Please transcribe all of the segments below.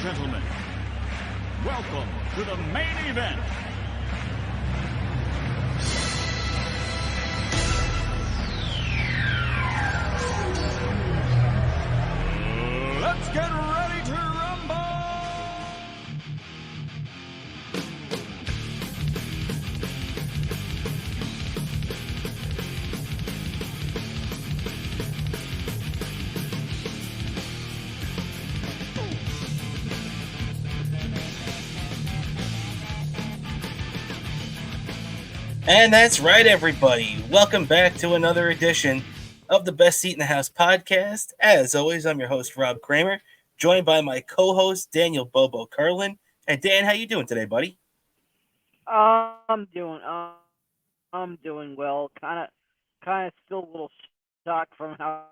gentlemen, welcome to the main event. Let's get ready to rumble! And that's right, everybody. Welcome back to another edition of the Best Seat in the House podcast. As always, I'm your host, Rob Cramer, joined by my co-host, Daniel Bobo Curlin. And Dan, how you doing today, buddy? I'm doing well. Kind of still a little shocked from how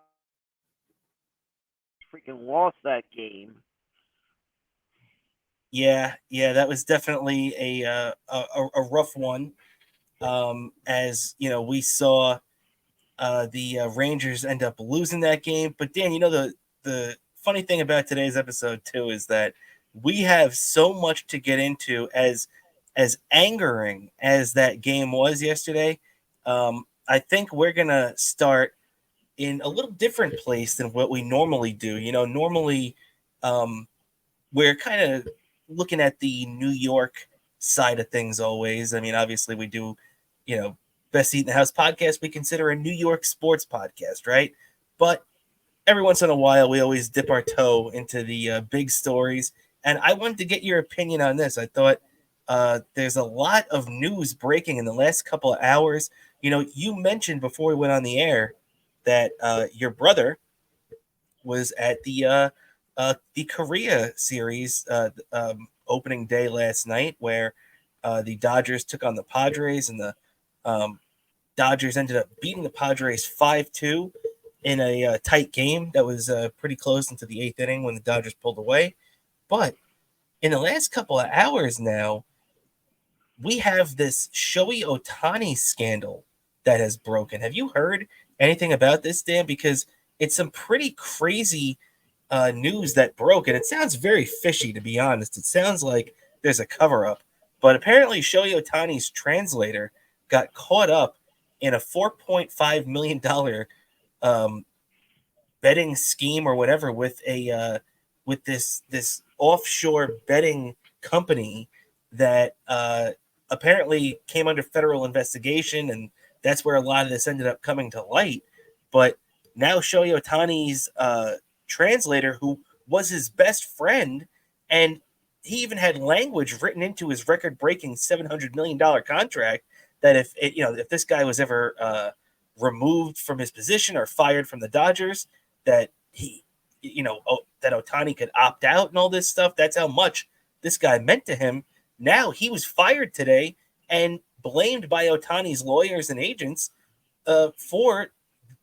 freaking lost that game. Yeah, that was definitely a rough one. As you know, we saw the Rangers end up losing that game. But Dan, the funny thing about today's episode too is that we have so much to get into. As angering as that game was yesterday, I think we're gonna start in a little different place than what we normally do. Normally we're kind of looking at the New York side of things always. I mean, obviously we do, Best Seat in the House podcast, we consider a New York sports podcast, right? But every once in a while, we always dip our toe into the big stories. And I wanted to get your opinion on this. I thought there's a lot of news breaking in the last couple of hours. You mentioned before we went on the air that your brother was at the Korea series opening day last night, where the Dodgers took on the Padres, and the Dodgers ended up beating the Padres 5-2 in a tight game that was pretty close into the eighth inning when the Dodgers pulled away. But in the last couple of hours now, we have this Shoei Ohtani scandal that has broken. Have you heard anything about this, Dan? Because it's some pretty crazy news that broke, and it sounds very fishy, to be honest. It sounds like there's a cover-up. But apparently Shoei Ohtani's translator got caught up in a $4.5 million betting scheme or whatever with this offshore betting company that apparently came under federal investigation, and that's where a lot of this ended up coming to light. But now Shoei Ohtani's translator, who was his best friend, and he even had language written into his record-breaking $700 million contract that if this guy was ever removed from his position or fired from the Dodgers, that that Ohtani could opt out and all this stuff. That's how much this guy meant to him. Now he was fired today and blamed by Ohtani's lawyers and agents for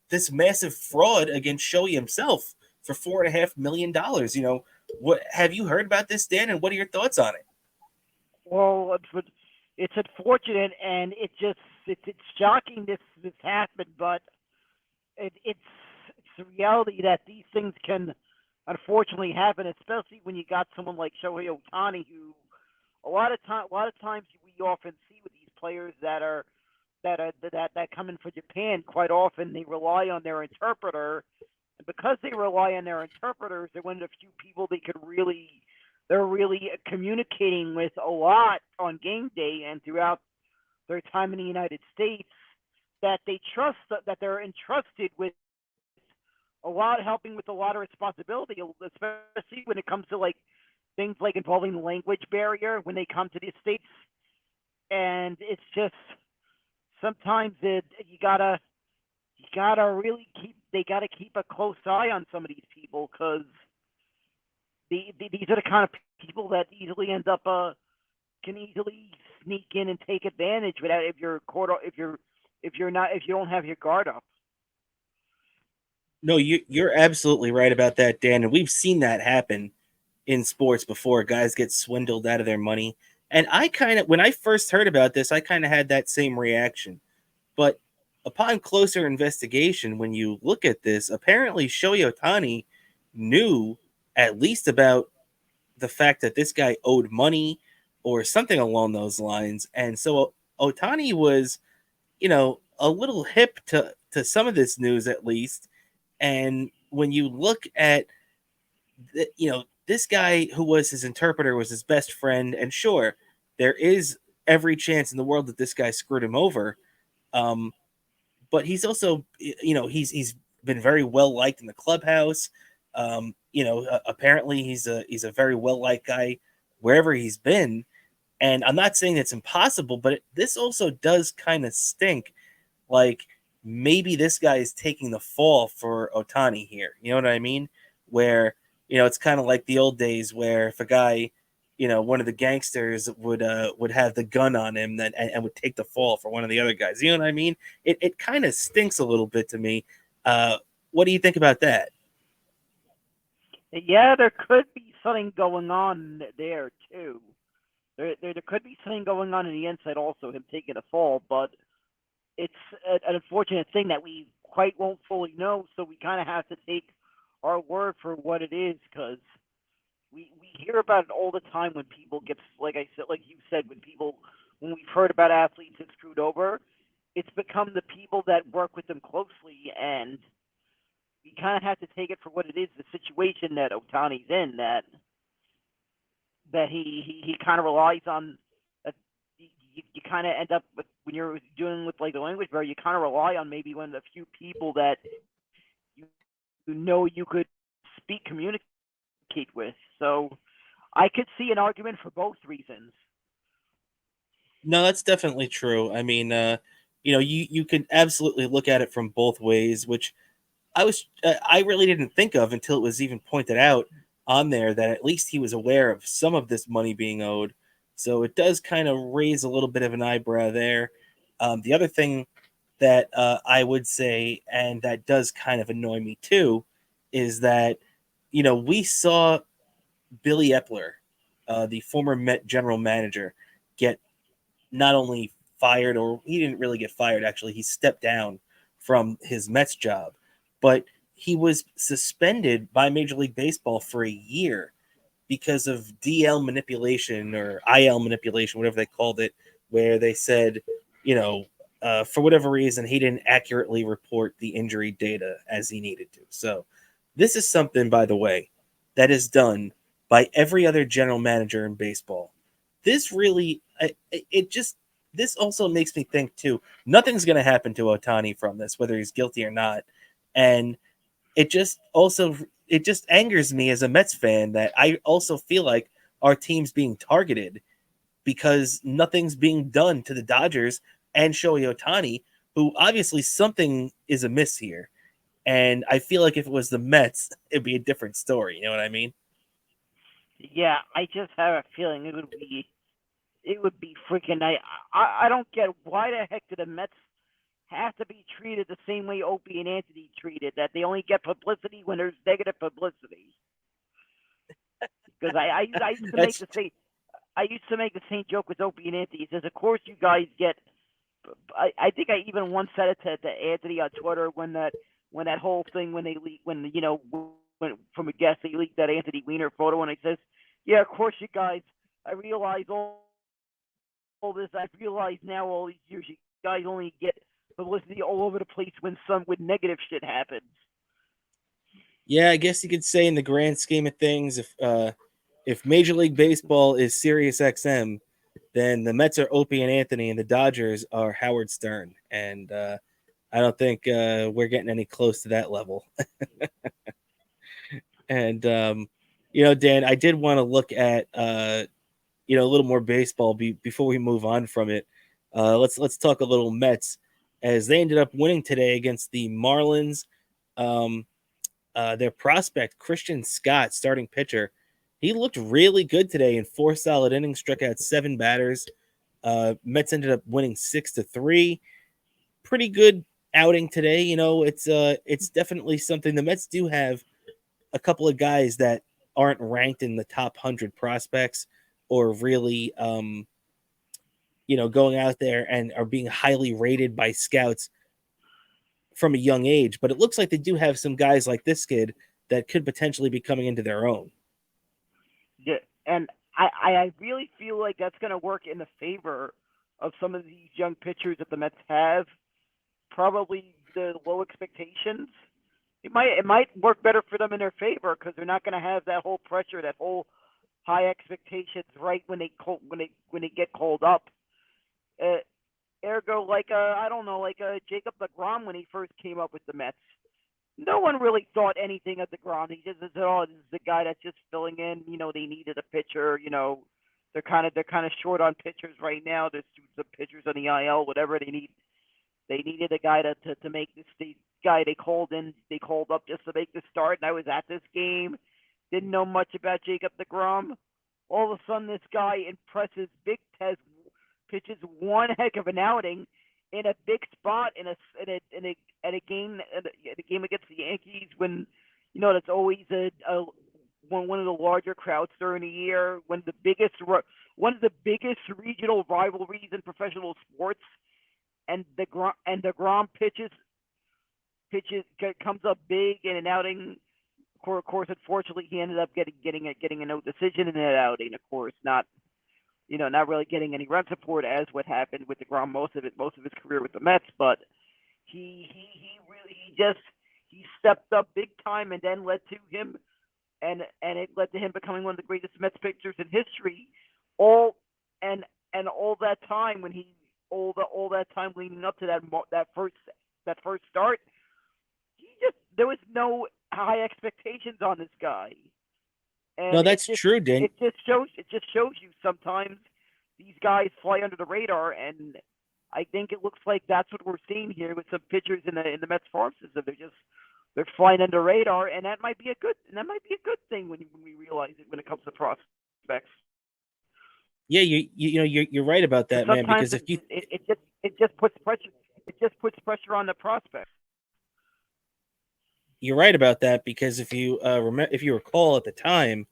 this massive fraud against Shoei himself for $4.5 million. What have you heard about this, Dan? And what are your thoughts on it? Well, it's unfortunate, and it's shocking this happened, but it's the reality that these things can unfortunately happen, especially when you got someone like Shohei Ohtani, who a lot of times we often see with these players that come in for Japan. Quite often they rely on their interpreter, and because they rely on their interpreters, they're one of the few people they're really communicating with a lot on game day and throughout their time in the United States, that they trust, that they're entrusted with a lot, helping with a lot of responsibility, especially when it comes to like things like involving the language barrier when they come to the States. And it's just sometimes you gotta really keep a close eye on some of these people, because these are the kind of people that easily end up can easily sneak in and take advantage without if you don't have your guard up. No, you're absolutely right about that, Dan. And we've seen that happen in sports before. Guys get swindled out of their money. And when I first heard about this, I kind of had that same reaction. But upon closer investigation, when you look at this, apparently Shoei Ohtani knew at least about the fact that this guy owed money or something along those lines. And so Ohtani was, a little hip to some of this news at least. And when you look at this guy who was his interpreter was his best friend, and sure, there is every chance in the world that this guy screwed him over. But he's also, he's been very well liked in the clubhouse. Apparently he's a very well liked guy wherever he's been. And I'm not saying it's impossible, but this also does kind of stink. Like maybe this guy is taking the fall for Ohtani here. You know what I mean? Where, it's kind of like the old days where if a guy, one of the gangsters would have the gun on him and would take the fall for one of the other guys. You know what I mean? It kind of stinks a little bit to me. What do you think about that? Yeah, there could be something going on there too. There could be something going on in the inside also, him taking a fall, but it's an unfortunate thing that we quite won't fully know, so we kind of have to take our word for what it is, because we hear about it all the time when people get, like you said, when we've heard about athletes get screwed over, it's become the people that work with them closely, and we kind of have to take it for what it is, the situation that Ohtani's in, that he kind of relies on. You kind of end up with, when you're dealing with like the language barrier, you kind of rely on maybe one of the few people that you could communicate with. So I could see an argument for both reasons. No, that's definitely true. I mean, you can absolutely look at it from both ways, which I really didn't think of until it was even pointed out on there that at least he was aware of some of this money being owed. So it does kind of raise a little bit of an eyebrow there. The other thing that I would say, and that does kind of annoy me too, is that, we saw Billy Epler, the former Met general manager, get not only fired, or he didn't really get fired, actually, he stepped down from his Mets job, but he was suspended by Major League Baseball for a year because of DL manipulation or IL manipulation, whatever they called it, where they said, for whatever reason, he didn't accurately report the injury data as he needed to. So this is something, by the way, that is done by every other general manager in baseball. This really, this also makes me think too, nothing's going to happen to Ohtani from this, whether he's guilty or not. And it just angers me as a Mets fan that I also feel like our team's being targeted because nothing's being done to the Dodgers and Shoei Ohtani, who obviously something is amiss here. And I feel like if it was the Mets, it'd be a different story. You know what I mean? Yeah, I just have a feeling it would be freaking. I don't get why the heck do the Mets have to be treated the same way Opie and Anthony treated, that they only get publicity when there's negative publicity. Because I used to make the same joke with Opie and Anthony. He says, "Of course you guys get." I think I even once said it to Anthony on Twitter when that whole thing when from a guest they leaked that Anthony Weiner photo, and he says, "Yeah, of course you guys. I realize all this. I realize now all these years you guys only get publicity all over the place when negative shit happens." Yeah, I guess you could say in the grand scheme of things, if Major League Baseball is Sirius XM, then the Mets are Opie and Anthony, and the Dodgers are Howard Stern. And I don't think we're getting any close to that level. And Dan, I did want to look at a little more baseball before we move on from it. Let's talk a little Mets, as they ended up winning today against the Marlins. Their prospect, Christian Scott, starting pitcher, he looked really good today in 4 solid innings, struck out 7 batters. Mets ended up winning 6-3. Pretty good outing today. It's definitely something. The Mets do have a couple of guys that aren't ranked in the top 100 prospects or really, going out there and are being highly rated by scouts from a young age. But it looks like they do have some guys like this kid that could potentially be coming into their own. and I really feel like that's going to work in the favor of some of these young pitchers that the Mets have. Probably the low expectations. It might work better for them in their favor because they're not going to have that whole pressure, that whole high expectations right when they get called up. Uh, Ergo, like I don't know, like Jacob deGrom when he first came up with the Mets. No one really thought anything of deGrom. He just said, "Oh, this is the guy that's just filling in." They needed a pitcher. They're kind of short on pitchers right now. There's some pitchers on the IL, whatever they need. They needed a guy to make this. The guy they called up just to make the start. And I was at this game. Didn't know much about Jacob deGrom. All of a sudden, this guy impresses. Big Tez pitches one heck of an outing in a big spot in a game against the Yankees when that's always one of the larger crowds during the year, one of the biggest regional rivalries in professional sports, and deGrom pitches comes up big in an outing. Of course, unfortunately, he ended up getting a no decision in that outing. Of course, not really getting any run support as what happened with deGrom most of his career with the Mets. But he stepped up big time, and then led to him, and it led to him becoming one of the greatest Mets pitchers in history. All that time leading up to that first start, there was no high expectations on this guy. And No, that's true, Dan. It just shows you sometimes these guys fly under the radar, and I think it looks like that's what we're seeing here with some pitchers in the Mets farm system. They're flying under the radar, and that might be a good thing when we realize it when it comes to prospects. Yeah, you're right about that, man. Because if you it just puts pressure on the prospects. You're right about that, because if you recall at the time,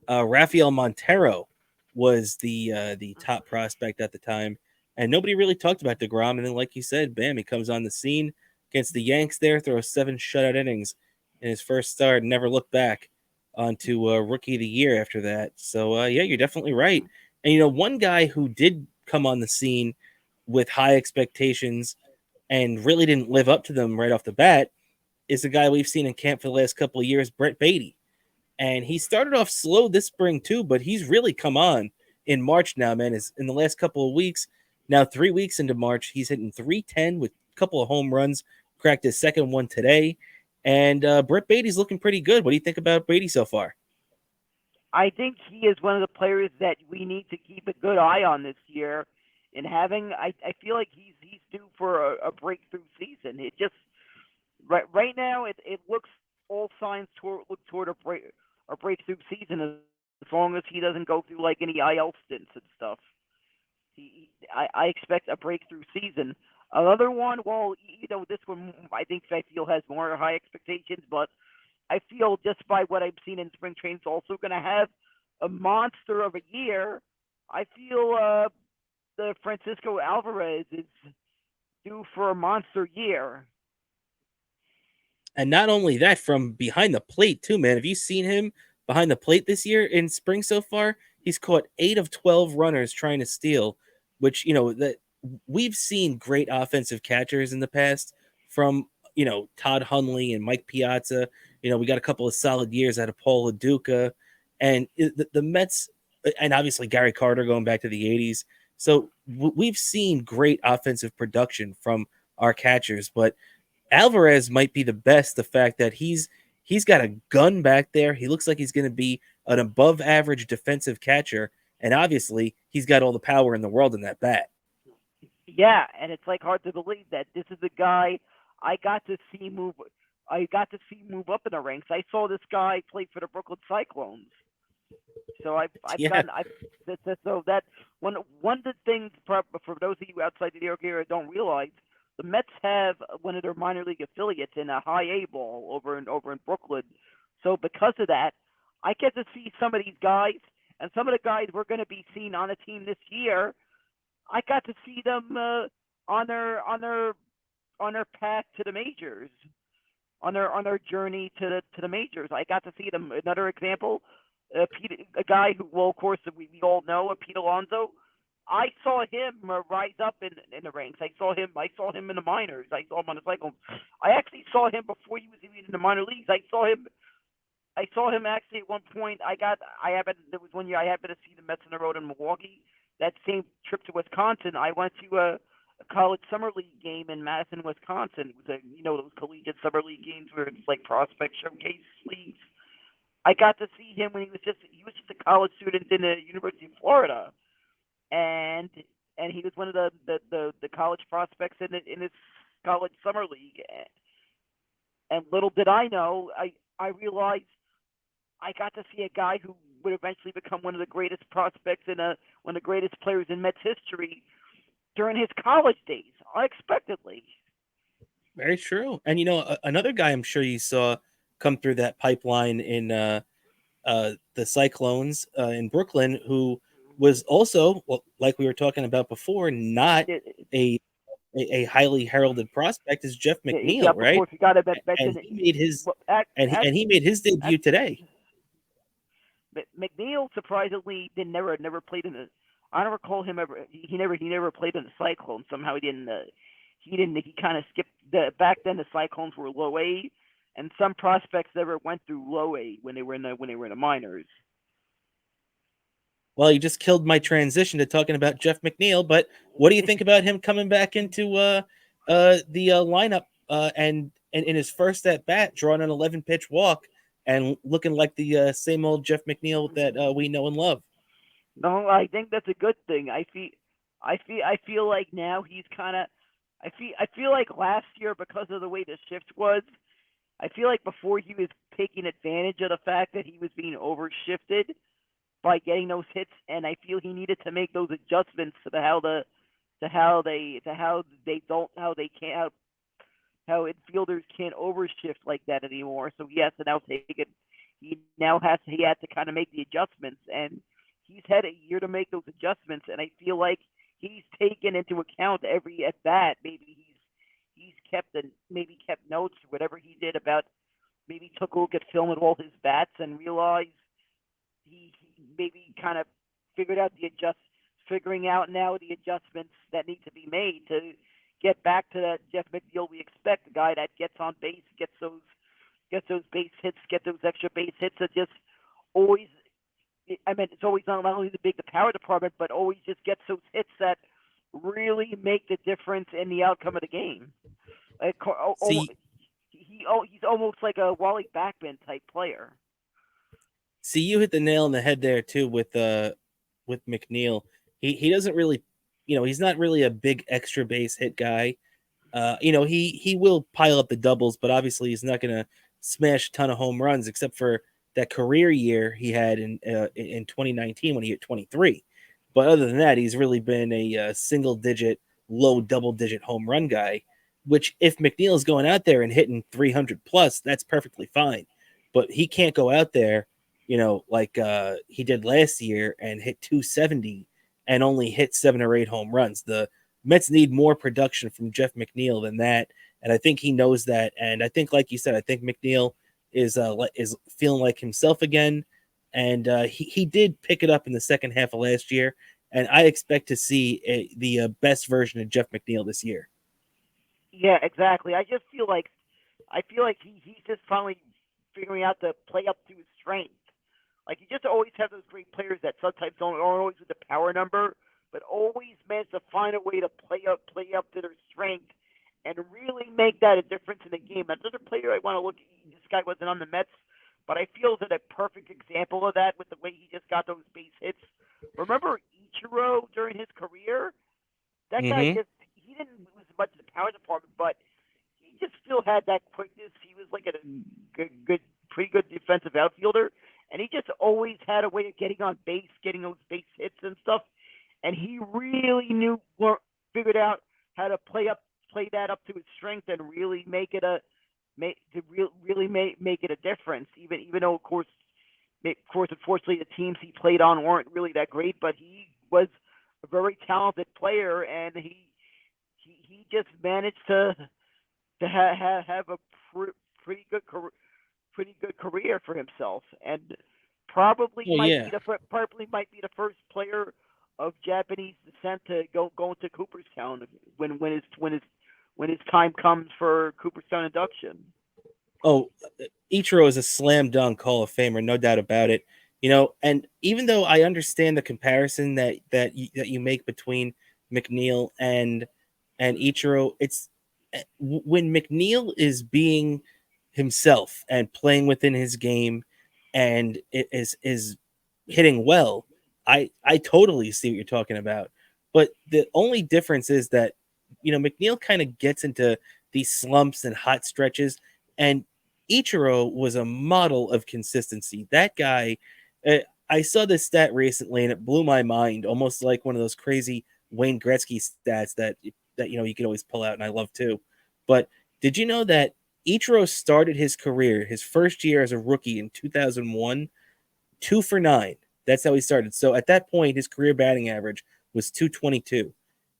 Rafael Montero was the top prospect at the time, and nobody really talked about deGrom. And then, like you said, bam, he comes on the scene against the Yanks. There, throws 7 shutout innings in his first start, and never looked back onto Rookie of the Year after that. So yeah, you're definitely right. And one guy who did come on the scene with high expectations and really didn't live up to them right off the bat is a guy we've seen in camp for the last couple of years, Brett Beatty. And he started off slow this spring too, but he's really come on in March now, man. Is in the last couple of weeks, now 3 weeks into March, he's hitting .310 with a couple of home runs, cracked his second one today. And Brett Beatty's looking pretty good. What do you think about Beatty so far? I think he is one of the players that we need to keep a good eye on this year. I feel like he's due for a breakthrough season. It just right now it looks all signs toward a breakthrough season as long as he doesn't go through like any IL stints and stuff. I expect a breakthrough season. Another one, well, this one I feel has more high expectations, but I feel just by what I've seen in spring training, it's also going to have a monster of a year. I feel the Francisco Alvarez is due for a monster year. And not only that, from behind the plate too, man. Have you seen him behind the plate this year in spring so far? He's caught 8 of 12 runners trying to steal, which, that we've seen great offensive catchers in the past from, Todd Hundley and Mike Piazza. We got a couple of solid years out of Paul Lo Duca, and the Mets, and obviously Gary Carter going back to the 80s. So we've seen great offensive production from our catchers, but Alvarez might be the best. The fact that he's got a gun back there. He looks like he's going to be an above average defensive catcher. And obviously he's got all the power in the world in that bat. Yeah. And it's like hard to believe that this is the guy I got to see move up in the ranks. I saw this guy play for the Brooklyn Cyclones. So so that one of the things for those of you outside the New York area don't realize, the Mets have one of their minor league affiliates in a high A ball over in Brooklyn. So because of that, I get to see some of these guys, and some of the guys we're going to be seeing on the team this year. I got to see them on their path to the majors, on their journey to the majors. I got to see them. Another example, a guy who, well, of course, we all know, Pete Alonso. I saw him rise up in the ranks. I saw him in the minors. I saw him on the cycle. I actually saw him before he was even in the minor leagues. I saw him actually at one point. There was one year I happened to see the Mets on the road in Milwaukee. That same trip to Wisconsin, I went to a college summer league game in Madison, Wisconsin. It was those collegiate summer league games where it's like prospect showcase leagues. I got to see him when he was just a college student in the University of Florida, and he was one of the college prospects in his college summer league. And little did I know, I realized I got to see a guy who would eventually become one of the greatest prospects and one of the greatest players in Mets history during his college days, unexpectedly. Very true. And another guy I'm sure you saw come through that pipeline in the Cyclones in Brooklyn, who was also, well, like we were talking about before, not a highly heralded prospect, is Jeff McNeil, Yeah, right? Of course, you got to And mention he made his he made his debut today. McNeil surprisingly never played in the. I don't recall him ever. He never played in the Cyclones. Somehow he didn't. He kind of skipped back then. The Cyclones were low A, and some prospects never went through low A when they were in the minors. Well, you just killed my transition to talking about Jeff McNeil. But what do you think about him coming back into the lineup and in his first at bat, drawing an 11-pitch walk and looking like the same old Jeff McNeil that we know and love? No, I think that's a good thing. I feel like now he's kind of. I feel like last year, because of the way the shift was, I feel like before he was taking advantage of the fact that he was being overshifted by getting those hits, and I feel he needed to make those adjustments to how infielders can't overshift like that anymore. So he has to now take it. He had to kind of make the adjustments, and he's had a year to make those adjustments, and I feel like he's taken into account every at bat. Maybe he's kept notes or whatever he did about, maybe took a look at film at all his bats and realized he maybe kind of figuring out now the adjustments that need to be made to get back to that Jeff McNeil we expect, a guy that gets on base, gets those base hits, get those extra base hits that just always. I mean, it's always not only the power department, but always just gets those hits that really make the difference in the outcome of the game. He's almost like a Wally Backman type player. See, you hit the nail on the head there too with McNeil. He doesn't really, he's not really a big extra base hit guy. He will pile up the doubles, but obviously he's not going to smash a ton of home runs, except for that career year he had in 2019 when he hit 23. But other than that, he's really been a single digit, low double digit home run guy, which if McNeil is going out there and hitting 300 plus, that's perfectly fine. But he can't go out there, like he did last year and hit 270 and only hit 7 or 8 home runs. The Mets need more production from Jeff McNeil than that, and I think he knows that. And I think, like you said, I think McNeil is feeling like himself again, and he did pick it up in the second half of last year, and I expect to see the best version of Jeff McNeil this year. Yeah, exactly. I feel like he's just finally figuring out to play up to his strength. Like, you just always have those great players that sometimes aren't always with the power number, but always manage to find a way to play up to their strength and really make that a difference in the game. Another player I want to look at, this guy wasn't on the Mets, but I feel that a perfect example of that with the way he just got those base hits. Remember Ichiro during his career? That guy he didn't lose much of the power department, but he just still had that quickness. He was like pretty good defensive outfielder, and he just always had a way of getting on base, getting those base hits and stuff. And he really figured out how to play that up to his strength and really make it a difference. Even though, of course, unfortunately, the teams he played on weren't really that great, but he was a very talented player, and he just managed to have a pretty good career for himself. And Probably Oh might be yeah. the first player of Japanese descent to go into Cooperstown when his time comes for Cooperstown induction. Oh, Ichiro is a slam dunk Hall of Famer, no doubt about it. And even though I understand the comparison that you make between McNeil and Ichiro, it's when McNeil is being himself and playing within his game and it is hitting well. I totally see what you're talking about. But the only difference is that McNeil kind of gets into these slumps and hot stretches, and Ichiro was a model of consistency. That guy, uh, I saw this stat recently and it blew my mind, almost like one of those crazy Wayne Gretzky stats that you could always pull out, and I love too. But did you know that Ichiro started his career, his first year as a rookie in 2001, 2 for 9? That's how he started. So at that point, his career batting average was 222.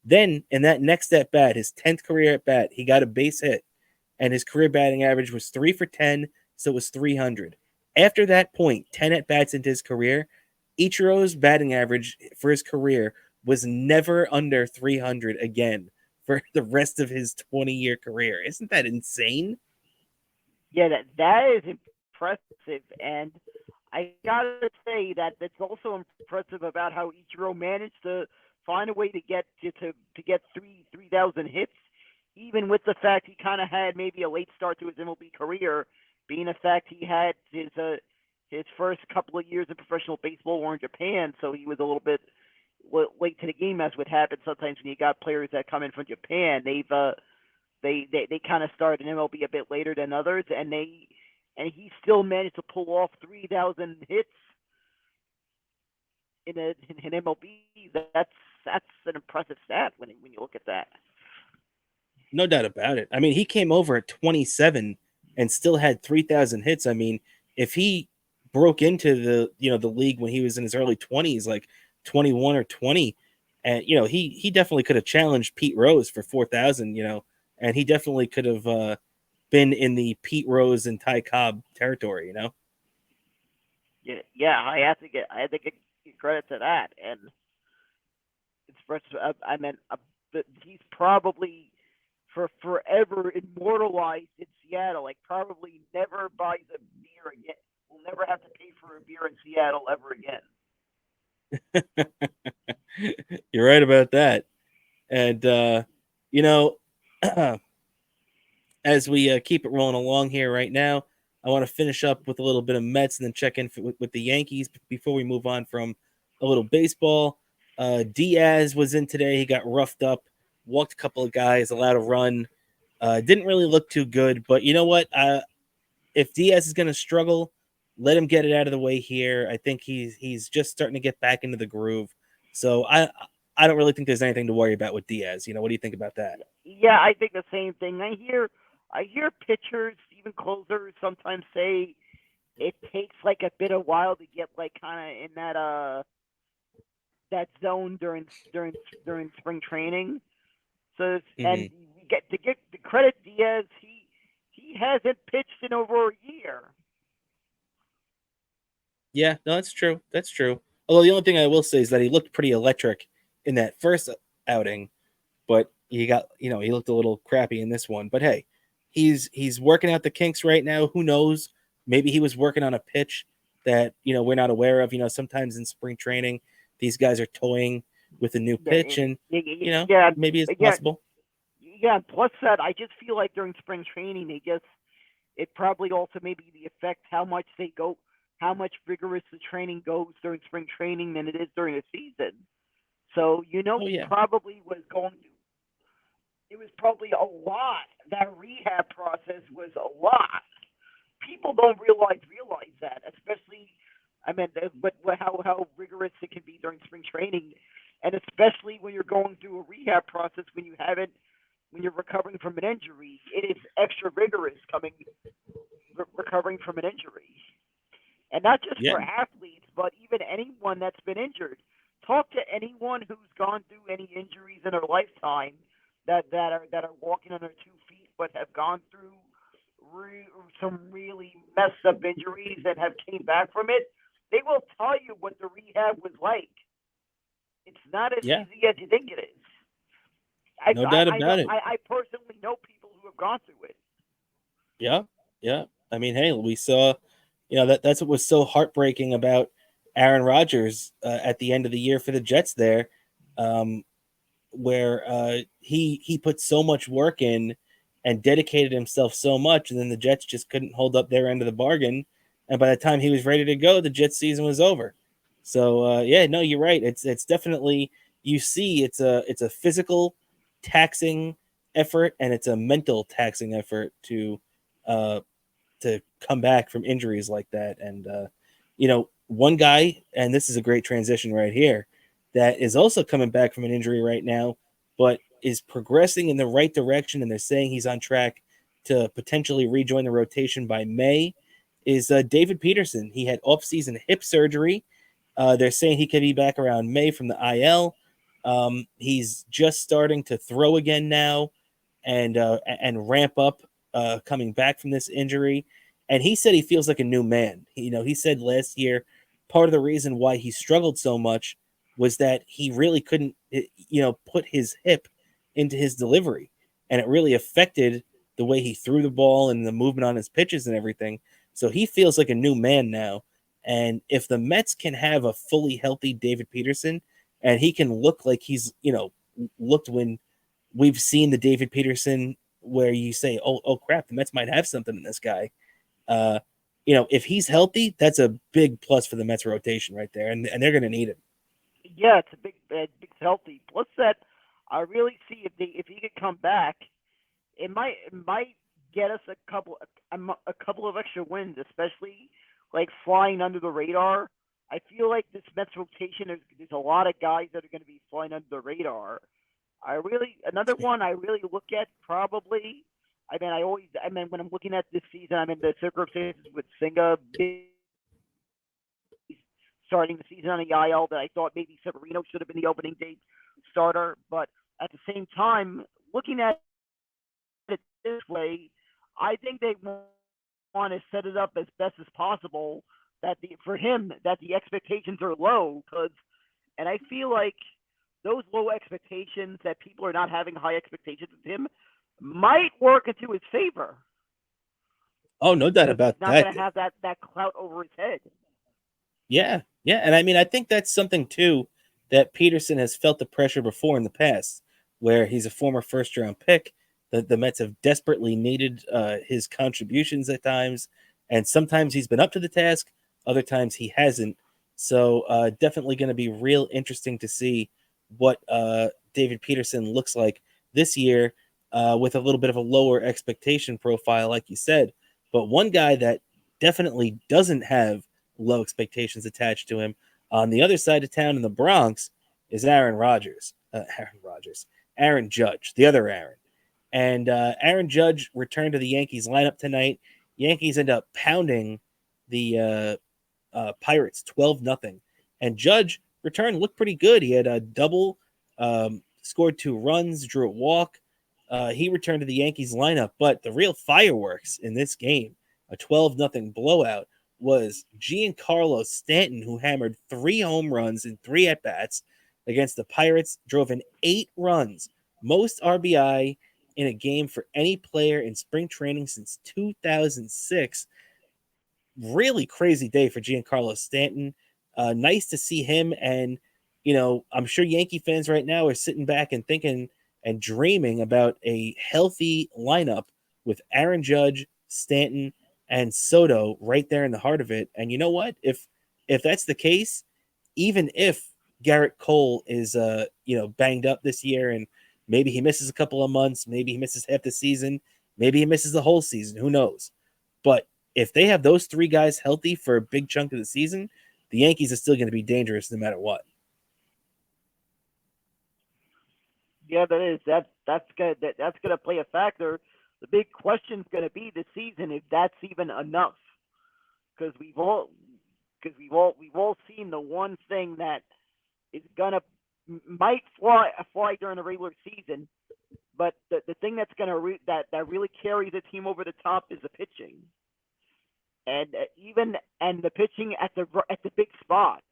Then in that next at bat, his 10th career at bat, he got a base hit, and his career batting average was 3 for 10, so it was 300. After that point, 10 at bats into his career, Ichiro's batting average for his career was never under 300 again for the rest of his 20-year career. Isn't that insane? Yeah, that is impressive, and I gotta say that that's also impressive about how Ichiro managed to find a way to get 3,000 hits, even with the fact he kind of had maybe a late start to his MLB career, being the fact he had his first couple of years in professional baseball were in Japan, so he was a little bit late to the game, as would happen sometimes when you got players that come in from Japan. They kind of started in MLB a bit later than others, and he still managed to pull off 3,000 hits in MLB. That's an impressive stat when you look at that. No doubt about it. I mean, he came over at 27 and still had 3,000 hits. I mean, if he broke into the league when he was in his early 20s, like 21 or 20, and he definitely could have challenged Pete Rose for 4,000. And he definitely could have been in the Pete Rose and Ty Cobb territory. Yeah, I have to get credit to that, and it's first. I mean, he's probably for forever immortalized in Seattle. Like probably never buys a beer again. We'll never have to pay for a beer in Seattle ever again. You're right about that. And you know, as we keep it rolling along here right now, I want to finish up with a little bit of Mets and then check in with the Yankees before we move on from a little baseball. Diaz was in today. He got roughed up, walked a couple of guys, allowed a run. Didn't really look too good, but you know what? If Diaz is going to struggle, let him get it out of the way here. I think he's just starting to get back into the groove. So I don't really think there's anything to worry about with Diaz. What do you think about that? Yeah, I think the same thing. I hear pitchers, even closers, sometimes say it takes like a bit of while to get like kind of in that zone during spring training. So and Mm-hmm. to get the credit Diaz, he hasn't pitched in over a year. Yeah, no, that's true. That's true. Although the only thing I will say is that he looked pretty electric in that first outing, but he looked a little crappy in this one. But hey, he's working out the kinks right now. Who knows? Maybe he was working on a pitch that we're not aware of. Sometimes in spring training, these guys are toying with a new pitch, and Yeah, maybe it's yeah, possible. yeah. Plus that, I just feel like during spring training, it probably also maybe the effect how much rigorous the training goes during spring training than it is during the season. So Oh he yeah, probably was going to. It was probably a lot. That rehab process was a lot. People don't realize that, especially. I mean, but how rigorous it can be during spring training, and especially when you're going through a rehab process when you're recovering from an injury, it is extra rigorous recovering from an injury, and not just yeah, for athletes, but even anyone that's been injured. Talk to anyone who's gone through any injuries in their lifetime that are walking on their 2 feet, but have gone through some really messed up injuries and have came back from it. they will tell you what the rehab was like. It's not as Yeah, easy as you think it is. no doubt about it. I personally know people who have gone through it. Yeah, yeah. I mean, hey, we saw, that's what was so heartbreaking about Aaron Rodgers at the end of the year for the Jets there, um, where he put so much work in and dedicated himself so much, and then the Jets just couldn't hold up their end of the bargain. And by the time he was ready to go, the Jets season was over. So yeah, no, you're right. It's definitely, you see it's a physical taxing effort, and it's a mental taxing effort uh, to come back from injuries like that. And one guy, and this is a great transition right here, that is also coming back from an injury right now, but is progressing in the right direction, and they're saying he's on track to potentially rejoin the rotation by May, is David Peterson. He had off-season hip surgery. They're saying he could be back around May from the IL. He's just starting to throw again now, and ramp up, coming back from this injury. And he said he feels like a new man. He said last year part of the reason why he struggled so much was that he really couldn't, put his hip into his delivery, and it really affected the way he threw the ball and the movement on his pitches and everything. So he feels like a new man now. And if the Mets can have a fully healthy David Peterson, and he can look like he's, looked when we've seen the David Peterson where you say, oh crap, the Mets might have something in this guy. Uh, if he's healthy, that's a big plus for the Mets rotation right there, and they're going to need him. Yeah, it's a big healthy. Plus that, I really see if he could come back, it might get us a couple of extra wins, especially like flying under the radar. I feel like this Mets rotation, there's a lot of guys that are going to be flying under the radar. Another one I really look at probably. I mean, when I'm looking at this season, I'm in the circumstances with Singa starting the season on the IL that I thought maybe Severino should have been the opening day starter. But at the same time, looking at it this way, I think they want to set it up as best as possible for him that the expectations are low, and I feel like those low expectations that people are not having high expectations of him might work into his favor Oh, no doubt because he's about not that. going to have that clout over his head. Yeah, yeah, and I mean, I think that's something too that Peterson has felt the pressure before in the past, where he's a former first-round pick. The Mets have desperately needed his contributions at times, and sometimes he's been up to the task, other times he hasn't. So definitely going to be real interesting to see what David Peterson looks like this year, with a little bit of a lower expectation profile, like you said. But one guy that definitely doesn't have low expectations attached to him on the other side of town in the Bronx is Aaron Rodgers. Aaron Judge, the other Aaron. And Aaron Judge returned to the Yankees lineup tonight. Yankees end up pounding the Pirates 12-0. And Judge returned, looked pretty good. He had a double, scored 2 runs, drew a walk. He returned to the Yankees lineup. But the real fireworks in this game, a 12-0 blowout, was Giancarlo Stanton, who hammered 3 home runs in 3 at-bats against the Pirates, drove in 8 runs, most RBI in a game for any player in spring training since 2006. Really crazy day for Giancarlo Stanton. Nice to see him. And, I'm sure Yankee fans right now are sitting back and thinking and dreaming about a healthy lineup with Aaron Judge, Stanton, and Soto right there in the heart of it. And you know what? If that's the case, even if Garrett Cole is banged up this year, and maybe he misses a couple of months, maybe he misses half the season, maybe he misses the whole season, who knows? But if they have those 3 guys healthy for a big chunk of the season, the Yankees are still going to be dangerous no matter what. Yeah, that's gonna play a factor. The big question's gonna be this season if that's even enough, because we've all seen the one thing that is gonna might fly during the regular season, but the thing that's gonna that really carries the team over the top is the pitching. and the pitching at the big spot.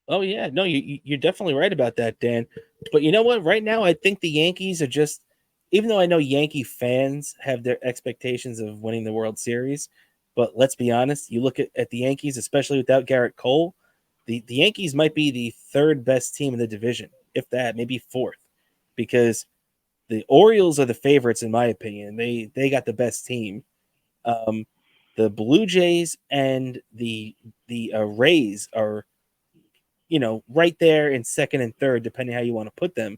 Oh yeah, no, you're definitely right about that, Dan. But you know what? Right now, I think the Yankees are just, even though I know Yankee fans have their expectations of winning the World Series, but let's be honest, you look at the Yankees, especially without Garrett Cole, the Yankees might be the third best team in the division, if that, maybe fourth, because the Orioles are the favorites in my opinion. They got the best team. Um, the Blue Jays and the Rays are, right there in second and third, depending how you want to put them.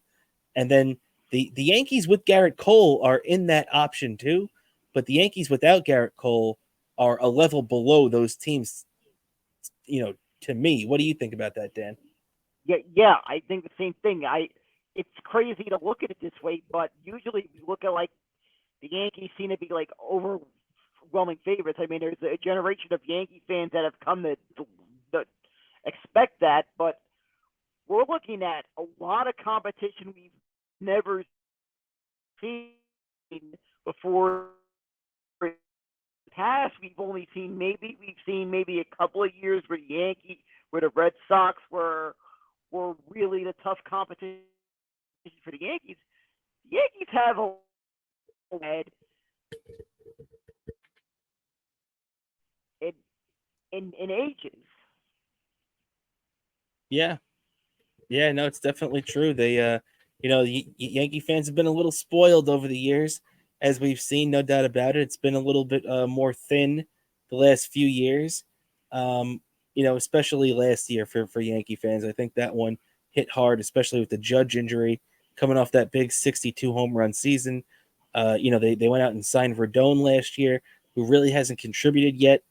And then the Yankees with Garrett Cole are in that option too, but the Yankees without Garrett Cole are a level below those teams. To me, what do you think about that, Dan? Yeah, I think the same thing. It's crazy to look at it this way, but usually we look at like the Yankees seem to be like overwhelming favorites. I mean, there's a generation of Yankee fans that have come to expect that, but we're looking at a lot of competition we've never seen before. In the past, we've seen maybe a couple of years where the Red Sox were really the tough competition for the Yankees. The Yankees have a head in ages. Yeah, yeah, no, it's definitely true. Yankee fans have been a little spoiled over the years, as we've seen, no doubt about it. It's been a little bit more thin the last few years. Especially last year for Yankee fans. I think that one hit hard, especially with the Judge injury coming off that big 62 home run season. They went out and signed Verdone last year, who really hasn't contributed yet.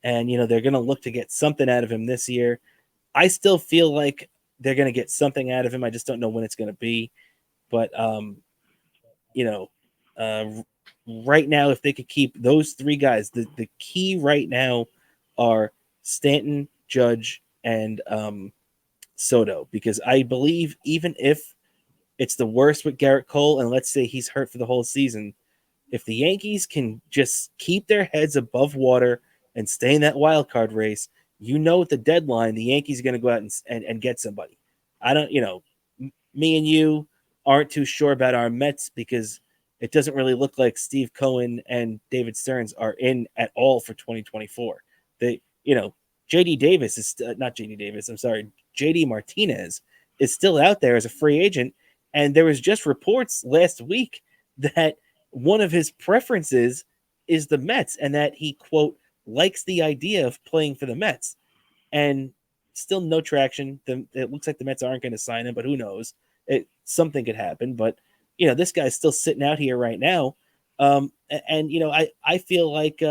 And, they're going to look to get something out of him this year. I still feel like they're going to get something out of him. I just don't know when it's going to be. But, you know, uh, right now, if they could keep those three guys, the key right now are Stanton, Judge, and Soto. Because I believe even if it's the worst with Garrett Cole, and let's say he's hurt for the whole season, if the Yankees can just keep their heads above water and stay in that wild card race, at the deadline, the Yankees are going to go out and get somebody. I don't, me and you aren't too sure about our Mets because it doesn't really look like Steve Cohen and David Stearns are in at all for 2024. JD Davis is not JD Davis. I'm sorry. JD Martinez is still out there as a free agent. And there was just reports last week that one of his preferences is the Mets and that he, quote, likes the idea of playing for the Mets. And still no traction. It looks like the Mets aren't going to sign him, but who knows? Something could happen. But, this guy's still sitting out here right now. I feel like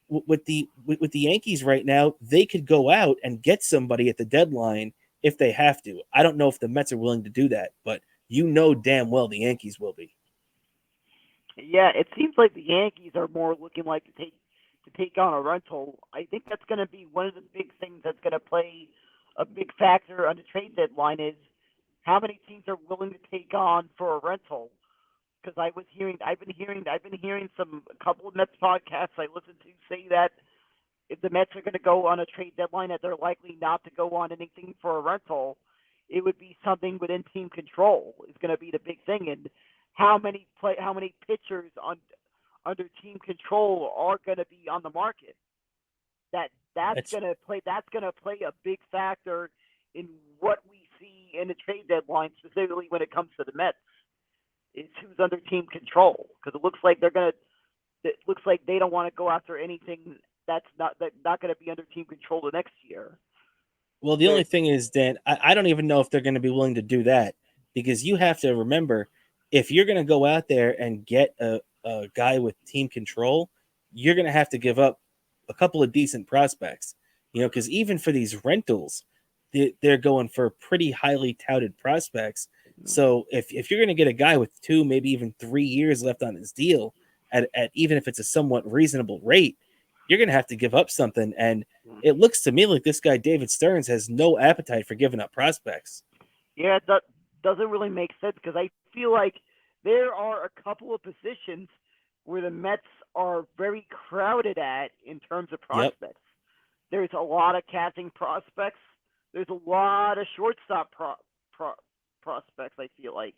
with the Yankees right now, they could go out and get somebody at the deadline if they have to. I don't know if the Mets are willing to do that, but damn well the Yankees will be. Yeah, it seems like the Yankees are more looking like to take on a rental. I think that's going to be one of the big things that's going to play a big factor on the trade deadline is how many teams are willing to take on for a rental. Because I've been hearing a couple of Mets podcasts I listen to say that if the Mets are going to go on a trade deadline, that they're likely not to go on anything for a rental. It would be something within team control is going to be the big thing, and how many pitchers under team control are going to be on the market. That's going to play a big factor in what we see in the trade deadline, specifically when it comes to the Mets. Is who's under team control, because it looks like they don't want to go after anything that's not going to be under team control the next year. Well, the only thing is, Dan, I don't even know if they're going to be willing to do that, because you have to remember, if you're going to go out there and get a guy with team control, you're going to have to give up a couple of decent prospects, because even for these rentals, they're going for pretty highly touted prospects. So if you're going to get a guy with 2, maybe even 3 years left on his deal at even if it's a somewhat reasonable rate, you're going to have to give up something. And it looks to me like this guy, David Stearns, has no appetite for giving up prospects. Yeah, that doesn't really make sense, because I feel like there are a couple of positions where the Mets are very crowded at in terms of Yep. prospects. There's a lot of catching prospects. There's a lot of shortstop prospects, I feel like.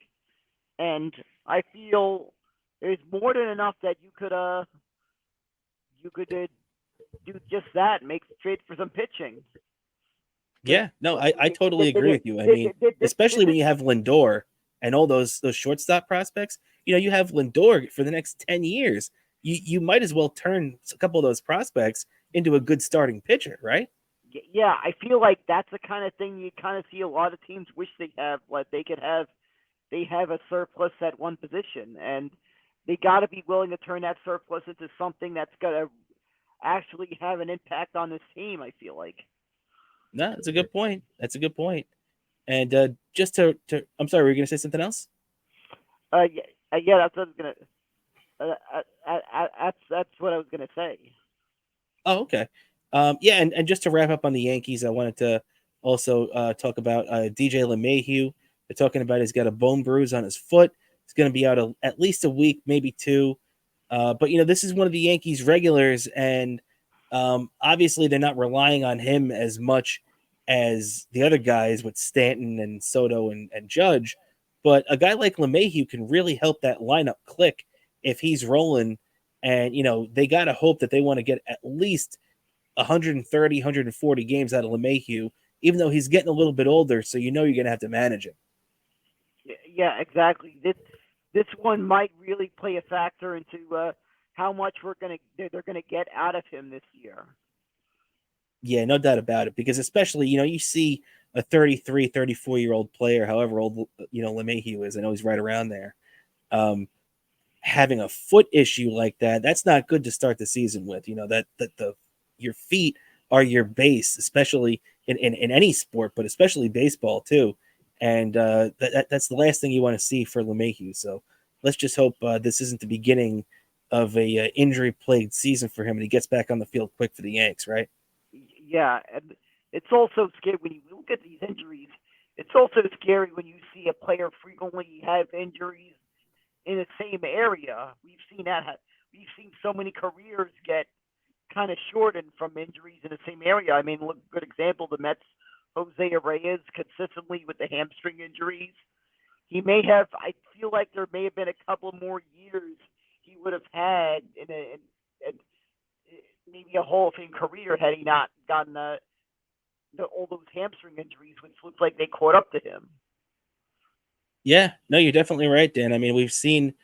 And I feel there's more than enough that you could do just that, make trade for some pitching. Yeah, no, I totally agree with you. I mean, especially when you have Lindor and all those shortstop prospects, you have Lindor for the next 10 years. You might as well turn a couple of those prospects into a good starting pitcher, right? Yeah, I feel like that's the kind of thing you kind of see a lot of teams wish they have. Like they have a surplus at one position, and they got to be willing to turn that surplus into something that's gonna actually have an impact on this team. I feel like. No, that's a good point. That's a good point. And just I'm sorry, were you going to say something else? Yeah, that's what I was gonna. That's what I was gonna say. Oh, okay. Yeah, and just to wrap up on the Yankees, I wanted to also talk about DJ LeMahieu. They're talking about he's got a bone bruise on his foot. He's going to be out at least a week, maybe two. But this is one of the Yankees regulars, and obviously they're not relying on him as much as the other guys with Stanton and Soto and Judge. But a guy like LeMahieu can really help that lineup click if he's rolling. And they got to hope that they want to get at least 130, 140 games out of LeMahieu, even though he's getting a little bit older. So you're going to have to manage him. Yeah, exactly. This one might really play a factor into how much they're gonna get out of him this year. Yeah, no doubt about it. Because especially, you see a 33, 34-year-old player, however old, LeMahieu is. I know he's right around there. Having a foot issue like that's not good to start the season with. Your feet are your base, especially in any sport, but especially baseball too. And that's the last thing you want to see for LeMahieu. So let's just hope this isn't the beginning of a injury-plagued season for him, and he gets back on the field quick for the Yanks, right? Yeah, and it's also scary when you look at these injuries. It's also scary when you see a player frequently have injuries in the same area. We've seen that. We've seen so many careers get kind of shortened from injuries in the same area. I mean, look, good example, the Mets, Jose Reyes, consistently with the hamstring injuries. I feel like there may have been a couple more years he would have had in maybe a Hall of Fame career had he not gotten all those hamstring injuries, which looks like they caught up to him. Yeah, no, you're definitely right, Dan. I mean, we've seen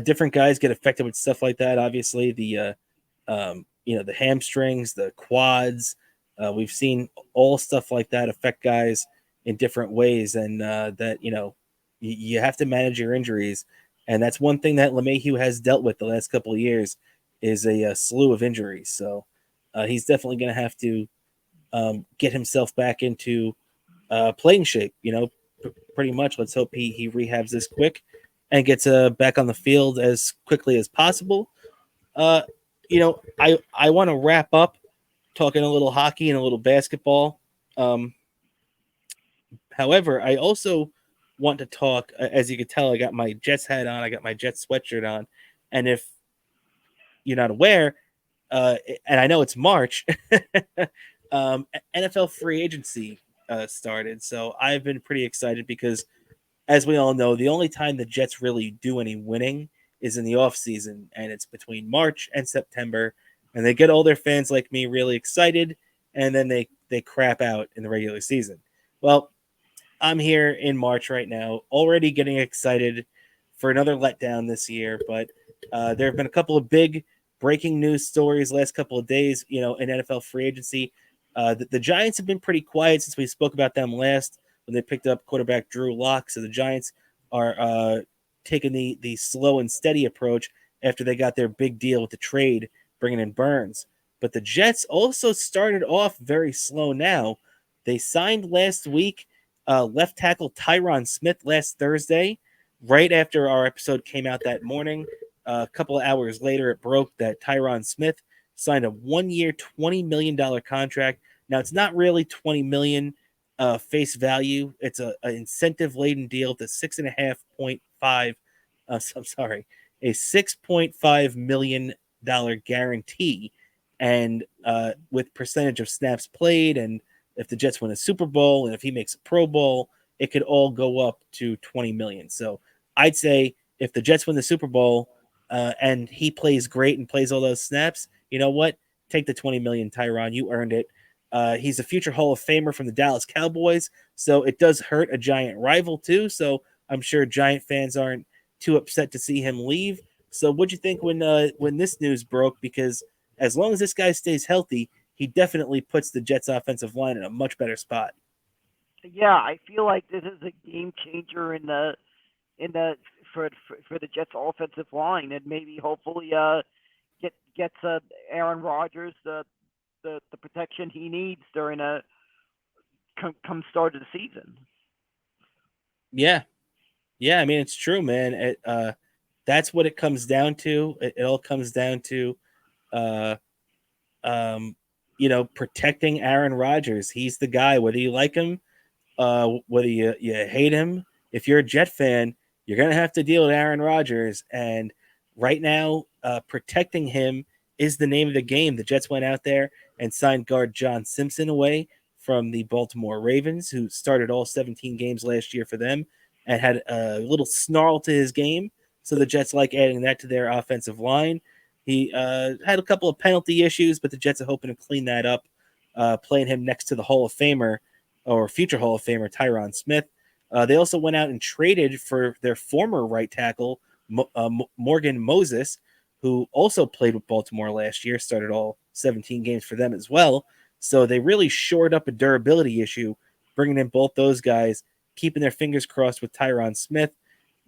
different guys get affected with stuff like that. Obviously, the hamstrings, the quads. We've seen all stuff like that affect guys in different ways, and that you have to manage your injuries, and that's one thing that LeMahieu has dealt with the last couple of years is a slew of injuries. So he's definitely going to have to get himself back into playing shape. Pretty much. Let's hope he rehabs this quick and gets back on the field as quickly as possible. I want to wrap up talking a little hockey and a little basketball. However, I also want to talk, as you can tell, I got my Jets hat on, I got my Jets sweatshirt on, and if you're not aware, and I know it's March, NFL free agency started. So I've been pretty excited because, as we all know, the only time the Jets really do any winning is in the offseason, and it's between March and September, and they get all their fans like me really excited, and then they crap out in the regular season. Well, I'm here in March right now, already getting excited for another letdown this year, but there have been a couple of big breaking news stories last couple of days, in NFL free agency. The Giants have been pretty quiet since we spoke about them last when they picked up quarterback Drew Lock. So the Giants are taking the slow and steady approach after they got their big deal with the trade, bringing in Burns. But the Jets also started off very slow now. They signed last week left tackle Tyron Smith last Thursday, right after our episode came out that morning. A couple of hours later, it broke that Tyron Smith signed a 1-year, $20 million contract. Now, it's not really $20 million face value. It's an incentive-laden deal to 6.5.5. I'm sorry. a $6.5 million guarantee, and with percentage of snaps played, and if the Jets win a Super Bowl, and if he makes a Pro Bowl, it could all go up to $20 million. So I'd say if the Jets win the Super Bowl and he plays great and plays all those snaps, you know what? Take the $20 million, Tyron. You earned it. He's a future Hall of Famer from the Dallas Cowboys, so it does hurt a Giant rival too. So I'm sure Giant fans aren't too upset to see him leave. So what'd you think when this news broke? Because as long as this guy stays healthy, he definitely puts the Jets offensive line in a much better spot. Yeah, I feel like this is a game changer in the for the Jets offensive line, and maybe hopefully gets Aaron Rodgers the protection he needs during a come start of the season. Yeah. I mean, it's true, man. That's what it comes down to. It all comes down to, uh, protecting Aaron Rodgers. He's the guy, whether you like him, whether you hate him. If you're a Jet fan, you're going to have to deal with Aaron Rodgers. And right now, protecting him is the name of the game. The Jets went out there and signed guard John Simpson away from the Baltimore Ravens, who started all 17 games last year for them and had a little snarl to his game. So the Jets like adding that to their offensive line. He had a couple of penalty issues, but the Jets are hoping to clean that up, playing him next to the Hall of Famer or future Hall of Famer Tyron Smith. They also went out and traded for their former right tackle, Morgan Moses, who also played with Baltimore last year, started all 17 games for them as well. So they really shored up a durability issue, bringing in both those guys, keeping their fingers crossed with Tyron Smith.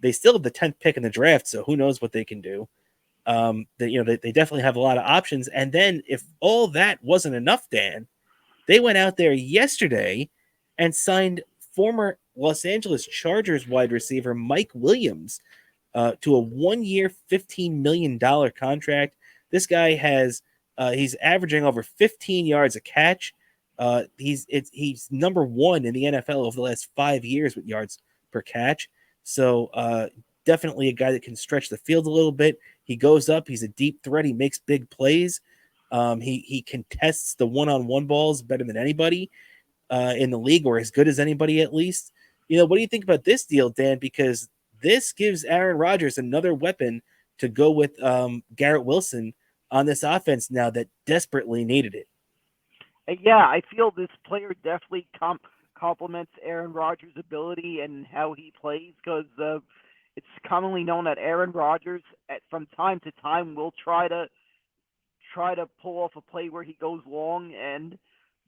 They still have the 10th pick in the draft, so who knows what they can do. They definitely have a lot of options. And then if all that wasn't enough, Dan, they went out there yesterday and signed former Los Angeles Chargers wide receiver Mike Williams to a 1-year, $15 million contract. This guy he's averaging over 15 yards a catch. He's number one in the NFL over the last 5 years with yards per catch. So definitely a guy that can stretch the field a little bit. He goes up. He's a deep threat. He makes big plays. He contests the one-on-one balls better than anybody in the league, or as good as anybody at least. What do you think about this deal, Dan? Because this gives Aaron Rodgers another weapon to go with Garrett Wilson on this offense now that desperately needed it. Yeah, I feel this player definitely complements Aaron Rodgers' ability and how he plays, because it's commonly known that Aaron Rodgers, from time to time, will try to pull off a play where he goes long, and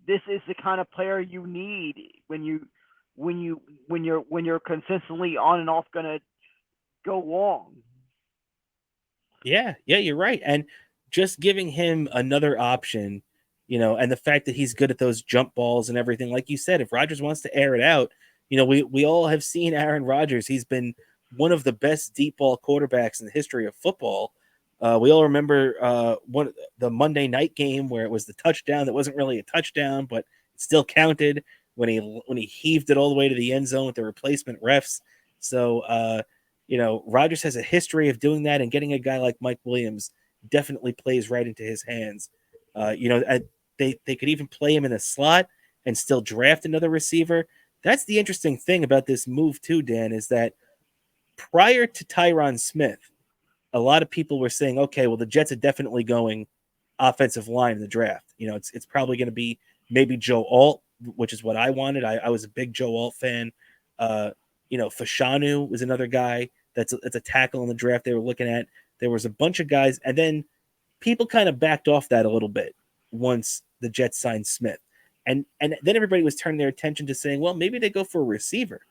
this is the kind of player you need when you're consistently on and off going to go long. Yeah, you're right. And just giving him another option, and the fact that he's good at those jump balls and everything, like you said, if Rodgers wants to air it out, we all have seen Aaron Rodgers. He's been one of the best deep ball quarterbacks in the history of football. We all remember the Monday night game where it was the touchdown that wasn't really a touchdown, but it still counted when he heaved it all the way to the end zone with the replacement refs. So, Rodgers has a history of doing that, and getting a guy like Mike Williams definitely plays right into his hands. They could even play him in a slot and still draft another receiver. That's the interesting thing about this move too, Dan, is that prior to Tyron Smith, a lot of people were saying, okay, well, the Jets are definitely going offensive line in the draft. It's probably going to be maybe Joe Alt, which is what I wanted. I was a big Joe Alt fan. Fashanu was another guy that's a tackle in the draft they were looking at. There was a bunch of guys, and then people kind of backed off that a little bit once the Jets signed Smith. And then everybody was turning their attention to saying, well, maybe they go for a receiver.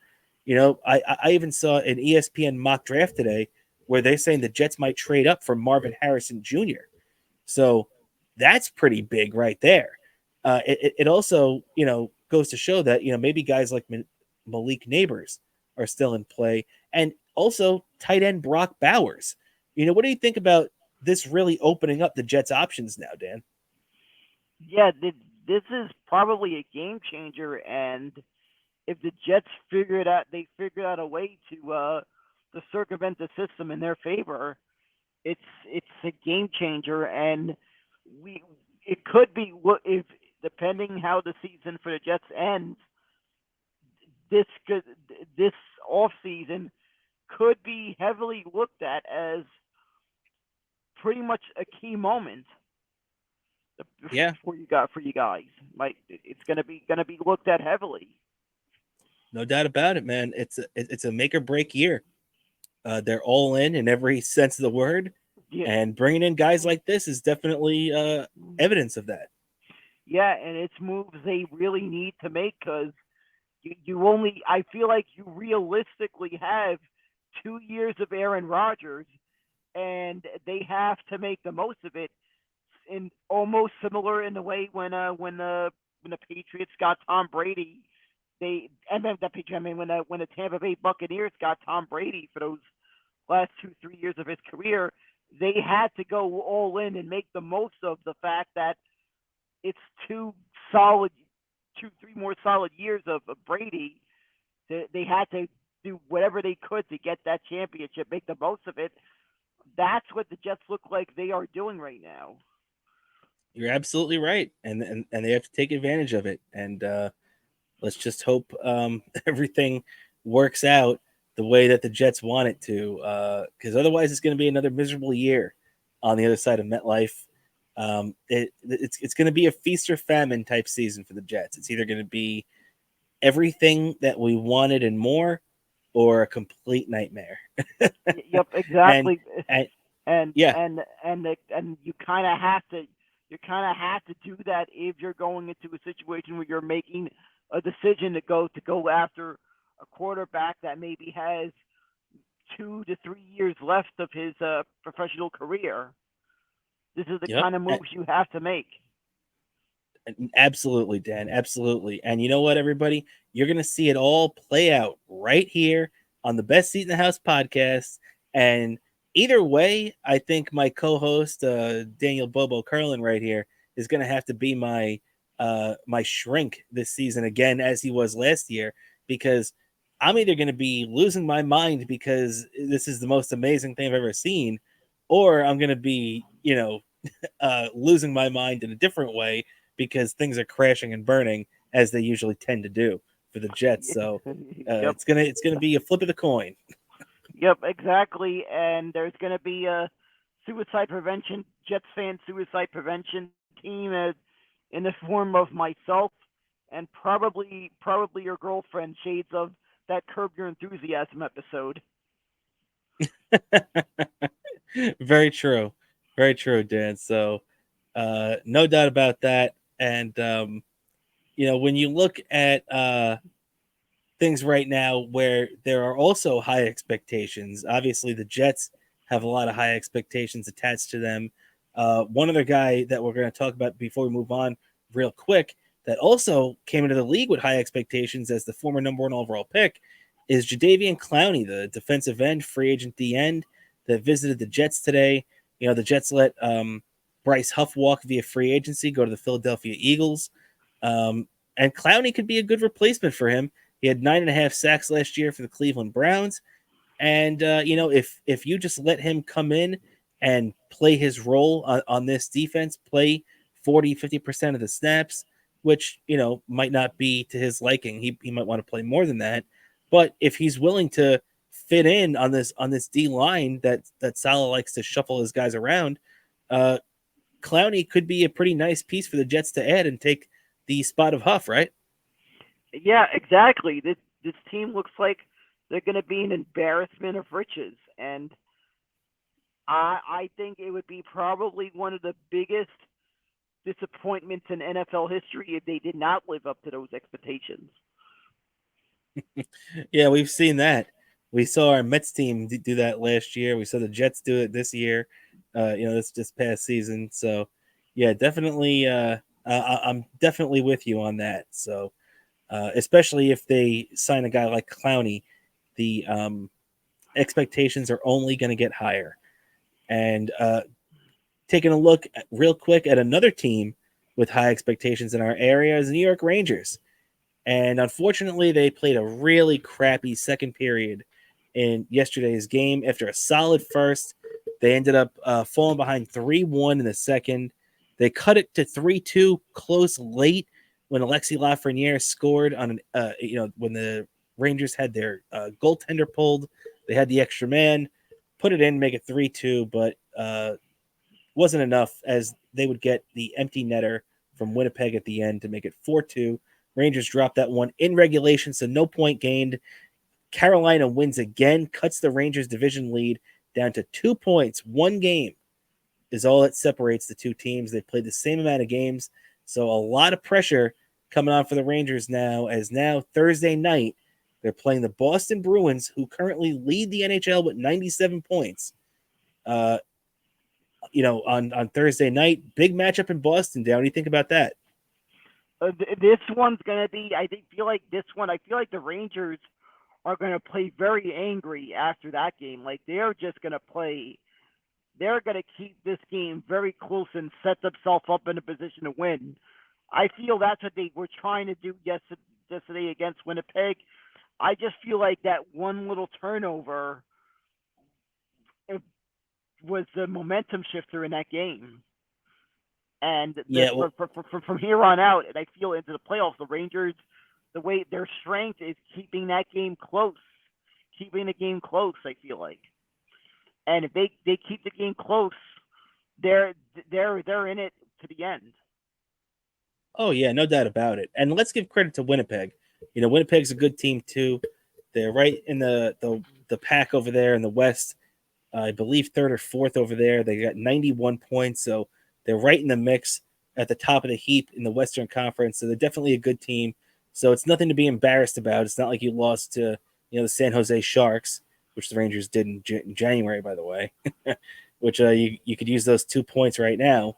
I even saw an ESPN mock draft today where they're saying the Jets might trade up for Marvin Harrison Jr. So that's pretty big right there. It also, goes to show that, maybe guys like Malik Neighbors are still in play. And also tight end Brock Bowers. What do you think about this really opening up the Jets' options now, Dan? Yeah, this is probably a game changer, and if the Jets figured out a way to circumvent the system in their favor, it's a game changer, and we it could be if depending how the season for the Jets ends, this could this off season could be heavily looked at as pretty much a key moment Yeah, for you guys. Like it's gonna be looked at heavily. no doubt about it, man. It's a make or break year. They're all in every sense of the word, Yeah, and bringing in guys like this is definitely evidence of that. yeah, and it's moves they really need to make because you only I feel like you realistically have 2 years of Aaron Rodgers, and they have to make the most of it. In almost similar in the way when the Patriots got Tom Brady, they and then the Patriots. I mean when the Tampa Bay Buccaneers got Tom Brady for those last 2-3 years of his career, they had to go all in and make the most of the fact that it's solid, 2-3 more solid years of Brady. They had to do whatever they could to get that championship, make the most of it. That's what the Jets look like they are doing right now. You're absolutely right, and they have to take advantage of it. And let's just hope everything works out the way that the Jets want it to, because otherwise it's going to be another miserable year on the other side of MetLife. It's going to be a feast or famine type season for the Jets. It's either going to be everything that we wanted and more, or a complete nightmare. Yep, and, exactly. and And yeah, and you kind of have to do that if you're going into a situation where you're making a decision to go after a quarterback that maybe has 2 to 3 years left of his professional career. This is the yep, kind of moves you have to make. absolutely, Dan, absolutely. And you know what, everybody, you're going to see it all play out right here on the Best Seat in the House podcast. And either way, I think my co-host Daniel Bobo Carlin right here is going to have to be my shrink this season again, as he was last year, because I'm either going to be losing my mind because this is the most amazing thing I've ever seen, or I'm going to be, losing my mind in a different way because things are crashing and burning as they usually tend to do for the Jets. So Yep. it's gonna be a flip of the coin. Yep, exactly. And there's going to be a suicide prevention, Jets fan suicide prevention team in the form of myself and probably your girlfriend, shades of that Curb Your Enthusiasm episode. Very true, very true, Dan. So no doubt about that. And when you look at things right now where there are also high expectations. Obviously, the Jets have a lot of high expectations attached to them. One other guy that we're going to talk about before we move on real quick that also came into the league with high expectations as the former number 1 overall pick is Jadeveon Clowney, the defensive end, free agent D end that visited the Jets today. The Jets let Bryce Huff walk via free agency, go to the Philadelphia Eagles. And Clowney could be a good replacement for him. He had 9.5 sacks last year for the Cleveland Browns. And, if you just let him come in and play his role on this defense, play 40-50% of the snaps, which, might not be to his liking. He might want to play more than that. But if he's willing to fit in on this D line that Saleh likes to shuffle his guys around, Clowney could be a pretty nice piece for the Jets to add and take the spot of Huff, right? Yeah, exactly. This team looks like they're going to be an embarrassment of riches, and I think it would be probably one of the biggest disappointments in NFL history if they did not live up to those expectations. Yeah, we've seen that. We saw our Mets team do that last year. We saw the Jets do it this year. This past season. So, yeah, definitely. I'm definitely with you on that. So, especially if they sign a guy like Clowney, the expectations are only going to get higher. And taking a look real quick at another team with high expectations in our area is the New York Rangers. And unfortunately, they played a really crappy second period in yesterday's game. After a solid first, They ended up falling behind 3-1 in the second. They cut it to 3-2 close late when Alexi Lafreniere scored on when the Rangers had their goaltender pulled. They had the extra man, put it in, make it 3-2, but wasn't enough as they would get the empty netter from Winnipeg at the end to make it 4-2. Rangers dropped that one in regulation, so no point gained. Carolina wins again, cuts the Rangers division lead down to 2 points. One game is all that separates the two teams. They played the same amount of games, so a lot of pressure coming on for the Rangers now, as now Thursday night they're playing the Boston Bruins, who currently lead the NHL with 97 points. On Thursday night, big matchup in Boston. Dan, what do you think about that? This one's gonna be. I feel like the Rangers are gonna play very angry after that game. Like they're just gonna play. They're gonna keep this game very close and set themselves up in a position to win. I feel that's what they were trying to do yesterday against Winnipeg. I just feel like that one little turnover was the momentum shifter in that game. And from here on out, and I feel into the playoffs, the Rangers, the way their strength is keeping that game close, I feel like. And if they keep the game close, they're in it to the end. Oh yeah, no doubt about it. And let's give credit to Winnipeg. Winnipeg's a good team too. They're right in the pack over there in the West. I believe third or fourth over there. They got 91 points, so they're right in the mix at the top of the heap in the Western Conference. So they're definitely a good team. So it's nothing to be embarrassed about. It's not like you lost to the San Jose Sharks, which the Rangers did in January, by the way, which you could use those 2 points right now.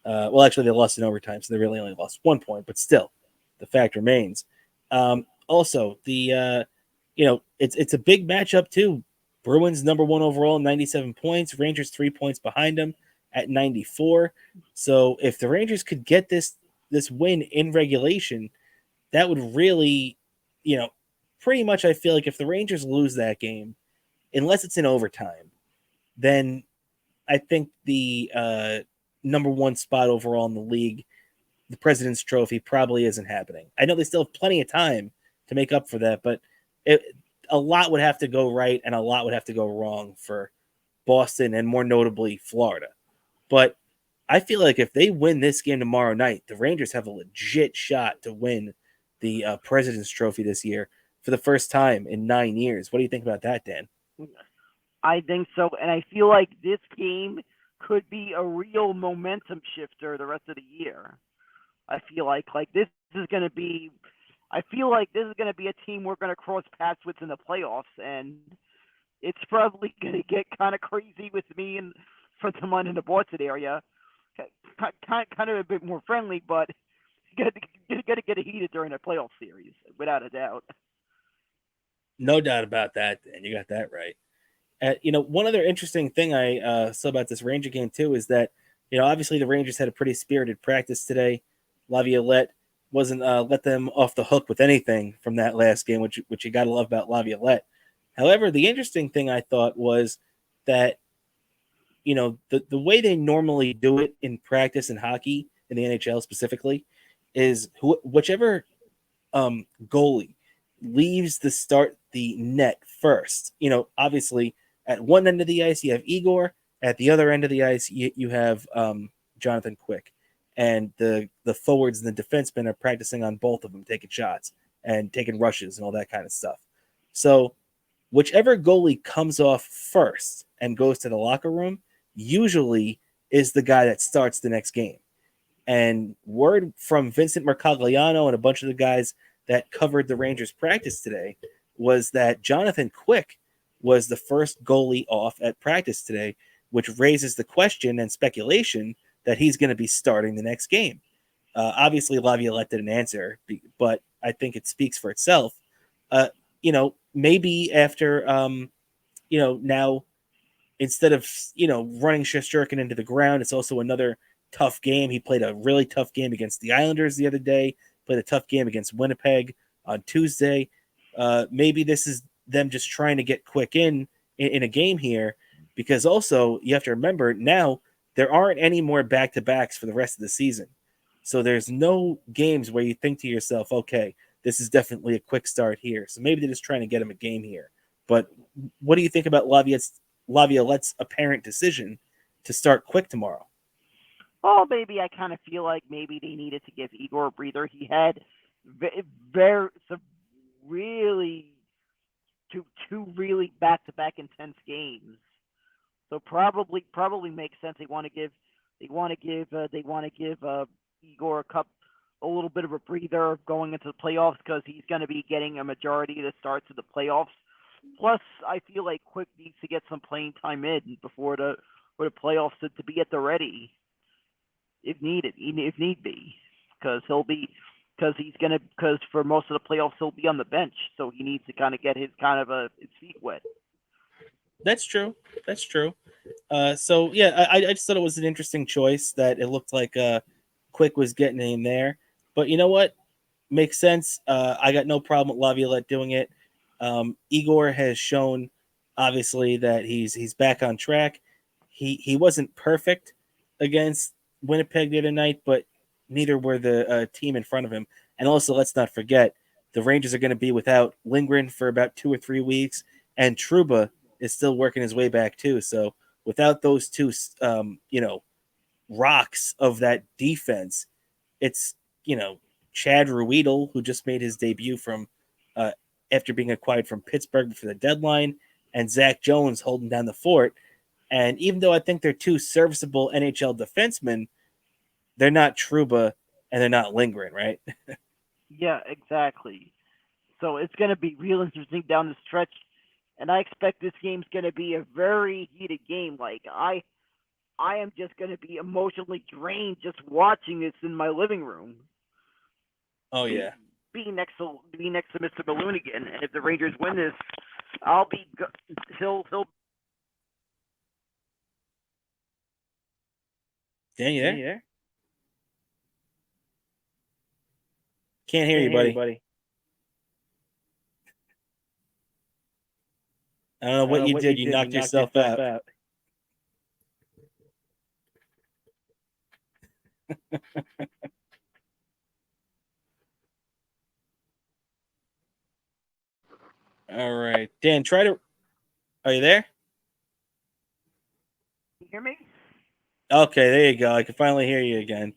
Well, actually, they lost in overtime, so they really only lost 1 point. But still, the fact remains. Also, it's a big matchup too. Bruins number 1 overall, 97 points. Rangers 3 points behind them at 94. So if the Rangers could get this win in regulation, that would really, pretty much I feel like if the Rangers lose that game, unless it's in overtime, then I think the number 1 spot overall in the league, the President's Trophy, probably isn't happening. I know they still have plenty of time to make up for that, but a lot would have to go right and a lot would have to go wrong for Boston and more notably Florida. But I feel like if they win this game tomorrow night, the Rangers have a legit shot to win the President's Trophy this year for the first time in 9 years. What do you think about that, Dan? I think so, and I feel like this game could be a real momentum shifter the rest of the year. I feel like this is going to be. I feel like this is going to be a team we're going to cross paths with in the playoffs, and it's probably going to get kind of crazy with me and for someone in the Boston area. Kind of a bit more friendly, but got to get it heated during a playoff series, without a doubt. No doubt about that, Dan. You got that right. One other interesting thing I saw about this Ranger game too is that, obviously the Rangers had a pretty spirited practice today. Laviolette wasn't let them off the hook with anything from that last game, which you got to love about Laviolette. However, the interesting thing I thought was that, the way they normally do it in practice in hockey, in the NHL specifically, is whichever goalie leaves the net first. Obviously at one end of the ice you have Igor, at the other end of the ice you have Jonathan Quick, and the forwards and the defensemen are practicing on both of them, taking shots and taking rushes and all that kind of stuff. So whichever goalie comes off first and goes to the locker room usually is the guy that starts the next game. And word from Vincent Mercogliano and a bunch of the guys that covered the Rangers practice today was that Jonathan Quick was the first goalie off at practice today, which raises the question and speculation that he's going to be starting the next game. Obviously, Laviolette didn't answer, but I think it speaks for itself. Maybe after, now instead of, running Shesterkin into the ground, it's also another tough game. He played a really tough game against the Islanders the other day, played a tough game against Winnipeg on Tuesday. Maybe this is them just trying to get Quick in a game here because also you have to remember now there aren't any more back-to-backs for the rest of the season. So there's no games where you think to yourself, okay, this is definitely a quick start here. So maybe they're just trying to get him a game here. But what do you think about Laviolette's apparent decision to start quick tomorrow? Oh, maybe I kind of feel like maybe they needed to give Igor a breather. He had very some really two really back-to-back intense games. So probably makes sense. They want to give Igor a little bit of a breather going into the playoffs because he's going to be getting a majority of the starts of the playoffs. Plus, I feel like Quick needs to get some playing time in before the playoffs to be at the ready if need be, because for most of the playoffs he'll be on the bench, so he needs to kind of get his feet wet. That's true. So yeah, I just thought it was an interesting choice that it looked like Quick was getting in there, but you know what? Makes sense. I got no problem with Laviolette doing it. Igor has shown obviously that he's back on track. He wasn't perfect against Winnipeg the other night, but neither were the team in front of him. And also, let's not forget the Rangers are going to be without Lindgren for about 2 or 3 weeks, and Trouba is still working his way back too. So without those two, rocks of that defense, it's Chad Ruedel, who just made his debut from after being acquired from Pittsburgh for the deadline, and Zach Jones holding down the fort. And even though I think they're two serviceable NHL defensemen, they're not Trouba and they're not Lindgren, right? Yeah, exactly. So it's going to be real interesting down the stretch, and I expect this game's going to be a very heated game. Like I am just going to be emotionally drained just watching this in my living room. Oh yeah. Be next to Mr. Balloonigan, and if the Rangers win this, I'll be he'll. Dan, you there? Can't hear you, buddy. I don't know what you did. You knocked yourself out. All right, Dan. Are you there? Can you hear me? Okay, there you go. I can finally hear you again.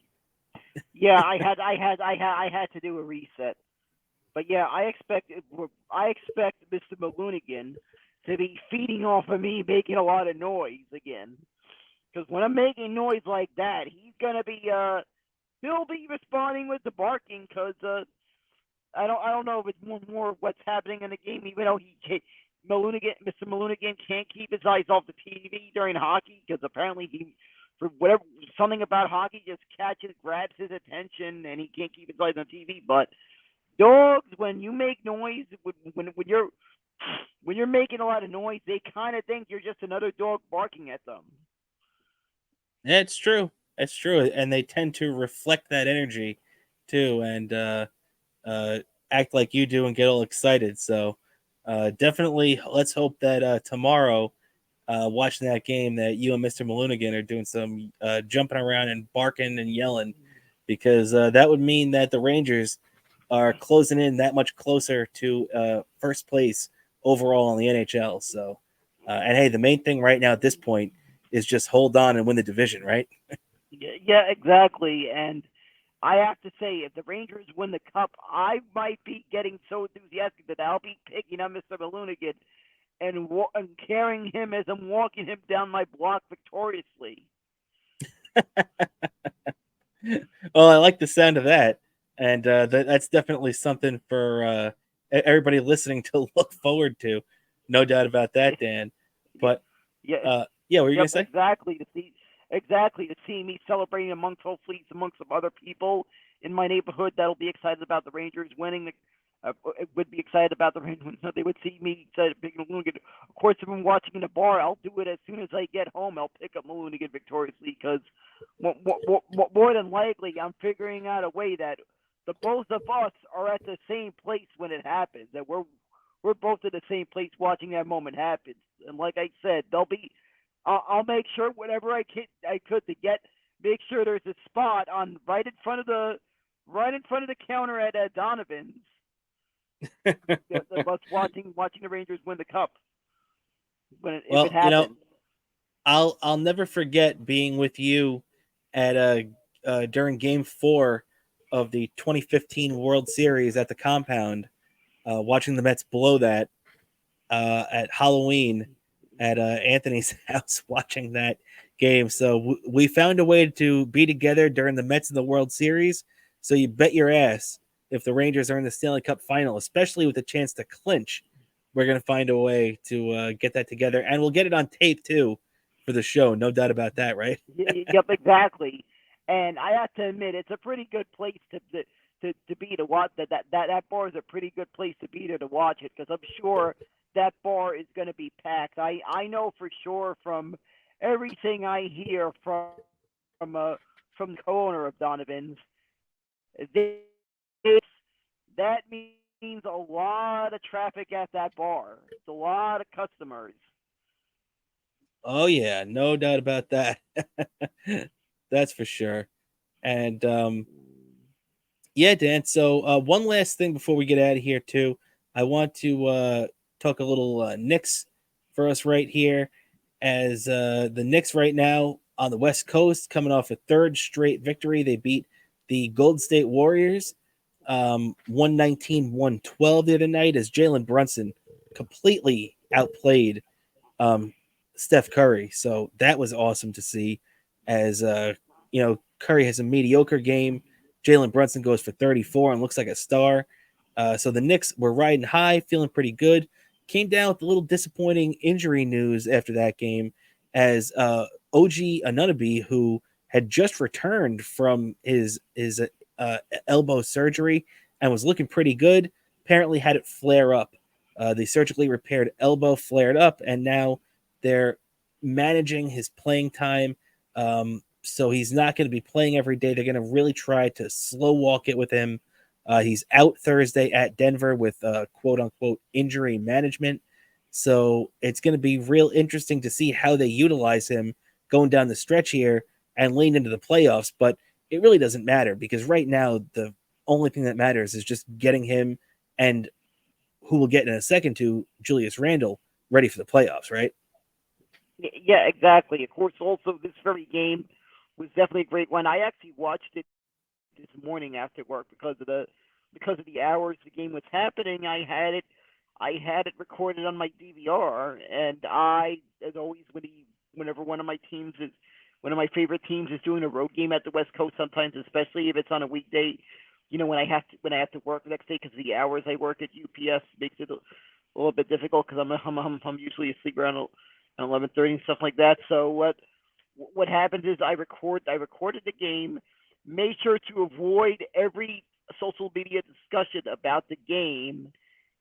Yeah, I had to do a reset. But yeah, I expect Mr. Maloonigan to be feeding off of me making a lot of noise again. Because when I'm making noise like that, he'll be responding with the barking. Because I don't know if it's more what's happening in the game. Even though Mr. Maloonigan can't keep his eyes off the TV during hockey, because apparently for whatever something about hockey just grabs his attention, and he can't keep his eyes on TV. But dogs, when you make noise, when you're making a lot of noise, they kind of think you're just another dog barking at them. That's true. And they tend to reflect that energy too, and act like you do and get all excited. So definitely, let's hope that tomorrow, watching that game, that you and Mr. Maloonigan are doing some jumping around and barking and yelling, because that would mean that the Rangers are closing in that much closer to first place overall in the NHL. So, and hey, the main thing right now at this point is just hold on and win the division, right? Yeah, exactly. And I have to say, if the Rangers win the cup, I might be getting so enthusiastic that I'll be picking up Mr. Maloonigan and carrying him as I'm walking him down my block victoriously. Well, I like the sound of that, and that's definitely something for everybody listening to look forward to. No doubt about that, Dan. But yeah, what were you gonna say? Exactly to see me celebrating amongst some other people in my neighborhood that'll be excited about the Rangers winning. Would be excited about the Rangers. They would see me picking Maloonigan. Of course, if I'm watching in the bar, I'll do it as soon as I get home. I'll pick up Maloonigan victoriously, because more than likely, I'm figuring out a way that the both of us are at the same place when it happens. That we're both at the same place watching that moment happen. And like I said, I'll make sure whatever I could to make sure there's a spot on right in front of the counter at Donovan's. That was watching the Rangers win the cup if it Well, happened. I'll never forget being with you at during Game 4 of the 2015 World Series at the compound, watching the Mets blow that at Halloween at Anthony's house, watching that game. So we found a way to be together during the Mets and the World Series. So you bet your ass if the Rangers are in the Stanley Cup final, especially with a chance to clinch, we're going to find a way to get that together, and we'll get it on tape too for the show. No doubt about that, right? Yep, exactly. And I have to admit, it's a pretty good place to be to watch that bar is a pretty good place to be there to watch it, because I'm sure that bar is going to be packed. I know for sure from everything I hear from from the owner of Donovan's, this that means a lot of traffic at that bar. It's a lot of customers. Oh yeah, no doubt about that. That's for sure. And yeah, Dan. So one last thing before we get out of here, too. I want to talk a little Knicks for us right here, as the Knicks right now on the West Coast coming off a third straight victory. They beat the Golden State Warriors 119-112 the other night, as Jalen Brunson completely outplayed Steph Curry. So that was awesome to see, as Curry has a mediocre game. Jalen Brunson goes for 34 and looks like a star. So the Knicks were riding high, feeling pretty good. Came down with a little disappointing injury news after that game, as OG Anunoby, who had just returned from his elbow surgery and was looking pretty good, apparently had it flare up. The surgically repaired elbow flared up, and now they're managing his playing time. So he's not going to be playing every day. They're going to really try to slow walk it with him. He's out Thursday at Denver with quote unquote injury management. So it's going to be real interesting to see how they utilize him going down the stretch here and lean into the playoffs. But it really doesn't matter, because right now the only thing that matters is just getting him, and who we'll get in a second to, Julius Randle, ready for the playoffs, right? Yeah, exactly. Of course, also this very game was definitely a great one. I actually watched it this morning after work because of the hours the game was happening. I had it recorded on my DVR, and as always, whenever one of my favorite teams is doing a road game at the West Coast, sometimes, especially if it's on a weekday, when I have to work the next day, because the hours I work at UPS makes it a little bit difficult, because I'm usually asleep around 11:30 and stuff like that. So what happens is I recorded the game, made sure to avoid every social media discussion about the game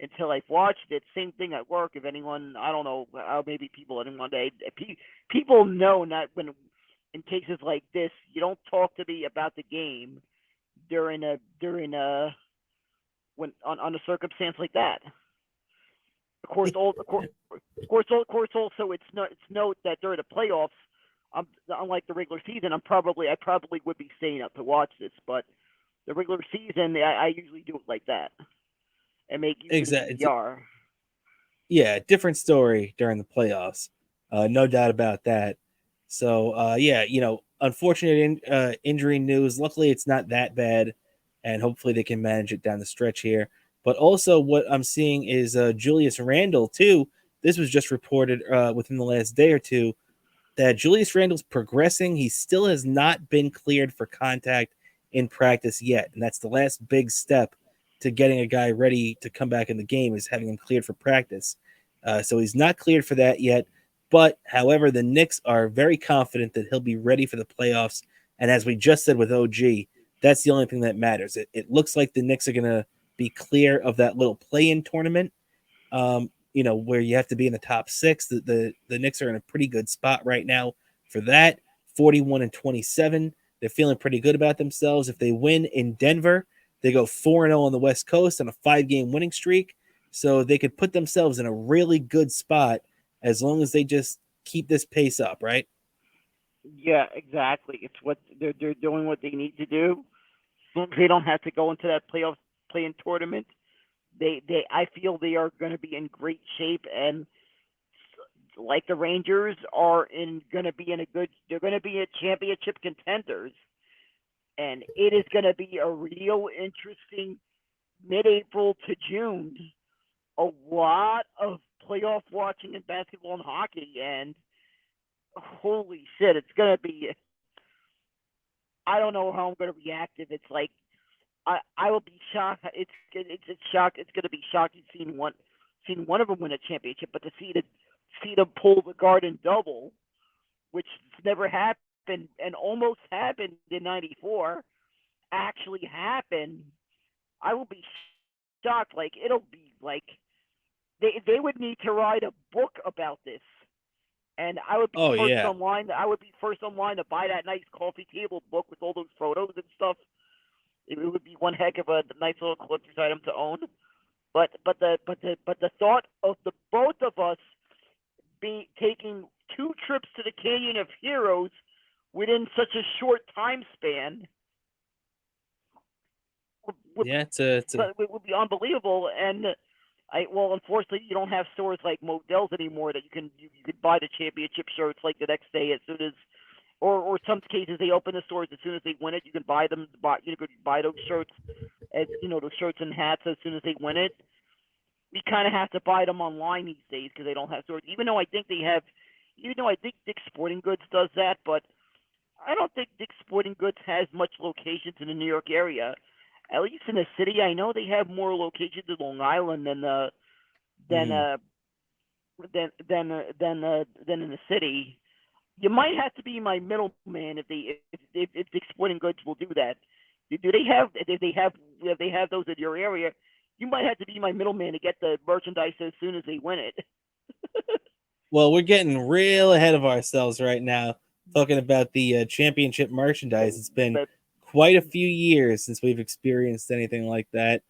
until I've watched it. Same thing at work. If anyone, I don't know, maybe people didn't want to. People know, not when in cases like this, you don't talk to me about the game during a when on a circumstance like that. Of course, also it's note that during the playoffs, unlike the regular season, I probably would be staying up to watch this, but the regular season, I usually do it like that and make use of the Exactly. DVR. Yeah, different story during the playoffs. No doubt about that. So, yeah, unfortunate injury news. Luckily, it's not that bad, and hopefully they can manage it down the stretch here. But also, what I'm seeing is Julius Randle, too. This was just reported within the last day or two, that Julius Randle's progressing. He still has not been cleared for contact in practice yet, and that's the last big step to getting a guy ready to come back in the game, is having him cleared for practice. So he's not cleared for that yet. But, however, the Knicks are very confident that he'll be ready for the playoffs. And as we just said with OG, that's the only thing that matters. It looks like the Knicks are going to be clear of that little play-in tournament, where you have to be in the top six. The Knicks are in a pretty good spot right now for that, 41-27. They're feeling pretty good about themselves. If they win in Denver, they go 4-0 on the West Coast on a 5-game winning streak. So they could put themselves in a really good spot, as long as they just keep this pace up, right? Yeah, exactly. It's what they're doing what they need to do. So they don't have to go into that play-in tournament. They I feel they are going to be in great shape, and like the Rangers are in going to be in a good. They're going to be a championship contenders, and it is going to be a real interesting mid-April to June. A lot of playoff watching in basketball and hockey, and holy shit, it's going to be. I don't know how I'm going to react if it's like I will be shocked. It's shock. It's going to be shocking seeing one of them win a championship, but to see them pull the Garden double, which never happened and almost happened in '94, actually happened. I will be shocked. Like it'll be like they would need to write a book about this, and I would be Oh first yeah. online. I would be first online to buy that nice coffee table book with all those photos and stuff. It would be one heck of a nice little collector's item to own. But the thought of the both of us be taking 2 trips to the Canyon of Heroes within such a short time span would be unbelievable. And unfortunately, you don't have stores like Modell's anymore that you can buy the championship shirts like the next day as soon as. Or some cases they open the stores as soon as they win it. You can buy them. You can buy those shirts, those shirts and hats as soon as they win it. We kind of have to buy them online these days because they don't have stores. Even though I think Dick's Sporting Goods does that, but I don't think Dick's Sporting Goods has much locations in the New York area. At least in the city, I know they have more locations in Long Island than in the city. You might have to be my middleman if Dick's Sporting Goods will do that. Do they have if they have those in your area? You might have to be my middleman to get the merchandise as soon as they win it. Well, we're getting real ahead of ourselves right now, talking about the championship merchandise. It's been quite a few years since we've experienced anything like that.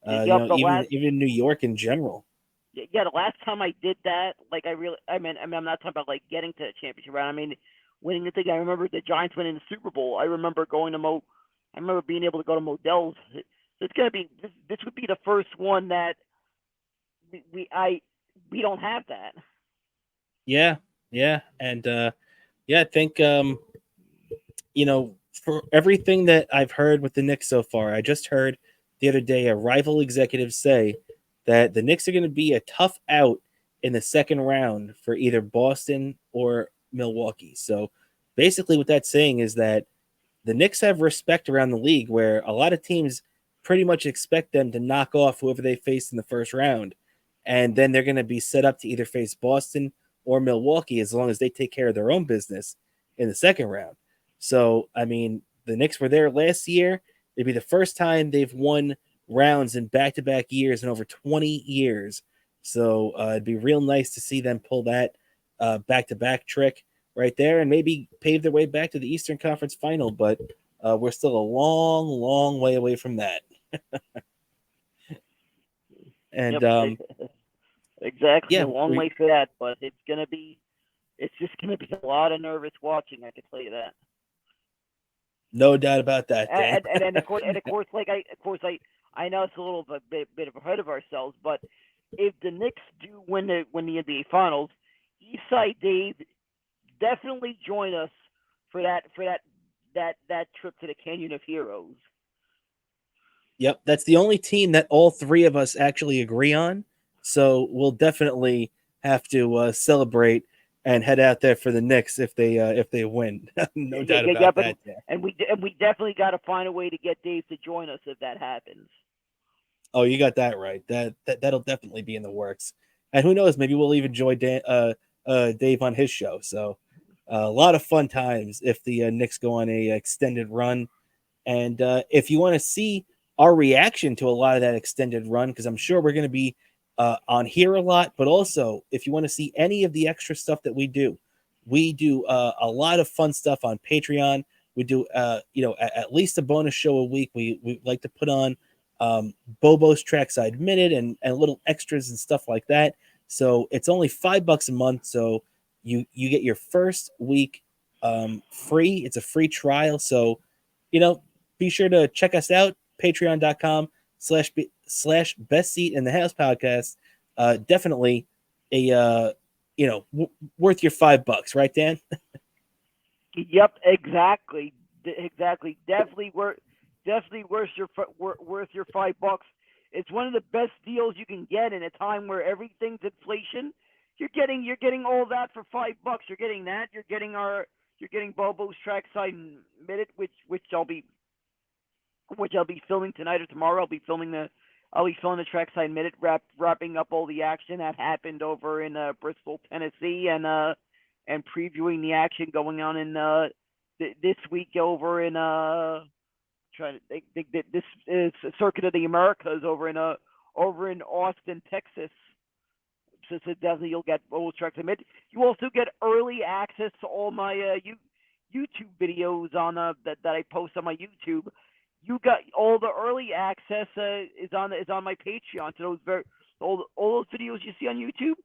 Even in New York in general. Yeah, the last time I did that, like I'm not talking about like getting to the championship round. I mean, winning the thing. I remember the Giants winning the Super Bowl. I remember I remember being able to go to Modell's. So it's gonna be this would be the first one that we don't have that. Yeah, and I think for everything that I've heard with the Knicks so far, I just heard the other day a rival executive say that the Knicks are going to be a tough out in the second round for either Boston or Milwaukee. So basically what that's saying is that the Knicks have respect around the league where a lot of teams pretty much expect them to knock off whoever they face in the first round. And then they're going to be set up to either face Boston or Milwaukee as long as they take care of their own business in the second round. So, I mean, the Knicks were there last year. It'd be the first time they've won rounds in back-to-back years in over 20 years. So it'd be real nice to see them pull that back-to-back trick right there and maybe pave their way back to the Eastern Conference Final. But we're still a long, long way away from that. And exactly, a long way for that. But it's just gonna be a lot of nervous watching. I can tell you that. No doubt about that. And of course, I know it's a little bit ahead of ourselves, but if the Knicks do win the NBA Finals, Eastside Dave, definitely join us for that trip to the Canyon of Heroes. Yep, that's the only team that all three of us actually agree on. So we'll definitely have to celebrate and head out there for the Knicks if they win. No doubt about that. And we definitely got to find a way to get Dave to join us if that happens. Oh, you got that right. That'll definitely be in the works. And who knows? Maybe we'll even join Dave on his show. So a lot of fun times if the Knicks go on a extended run. And if you want to see our reaction to a lot of that extended run, because I'm sure we're going to be on here a lot, but also if you want to see any of the extra stuff that we do a lot of fun stuff on Patreon. We do at least a bonus show a week. We like to put on Bobo's Trackside Minute and little extras and stuff like that. So it's only $5 a month. So you get your first week free. It's a free trial. So, be sure to check us out, patreon.com/best seat in the house podcast. Definitely a, worth your $5, right, Dan? Yep, exactly. Definitely worth your $5. It's one of the best deals you can get in a time where everything's inflation. You're getting all that for $5. You're getting that. You're getting Bobo's trackside minute, which I'll be filming tonight or tomorrow. I'll be filming the trackside minute, wrapping up all the action that happened over in Bristol, Tennessee, and previewing the action going on in this week over in trying to think that this is Circuit of the Americas over in Austin, Texas. So definitely you'll get Bobo's trackside minute. You also get early access to all my YouTube videos on that I post on my YouTube. You got all the early access is on my Patreon. So all those videos you see on YouTube,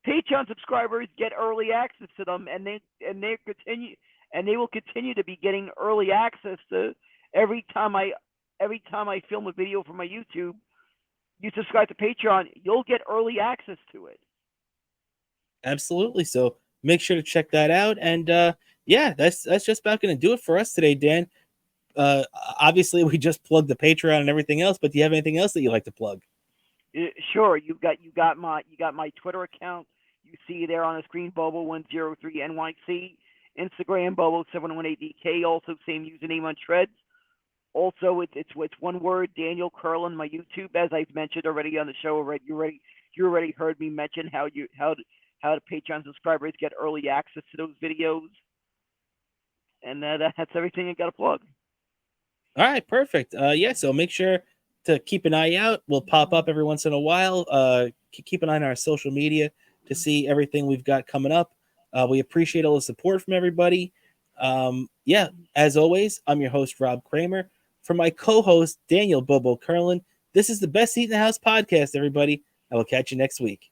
Patreon subscribers get early access to them, and they will continue to be getting early access to every time I film a video for my YouTube. You subscribe to Patreon, you'll get early access to it. Absolutely. So make sure to check that out. And that's just about going to do it for us today, Dan. Obviously, we just plugged the Patreon and everything else, but do you have anything else that you like to plug? Sure. You got my Twitter account. You see there on the screen, Bobo103NYC. Instagram, Bobo718DK. Also, same username on Threads. Also, it's one word, Daniel Curlin. My YouTube, as I've mentioned already on the show. You already heard me mention how the Patreon subscribers get early access to those videos. And that's everything I got to plug. All right, perfect. So make sure to keep an eye out. We'll pop up every once in a while. Keep an eye on our social media to see everything we've got coming up. We appreciate all the support from everybody. As always, I'm your host, Rob Kramer. For my co-host, Daniel Bobo Curlin, this is the Best Seat in the House podcast, everybody. I will catch you next week.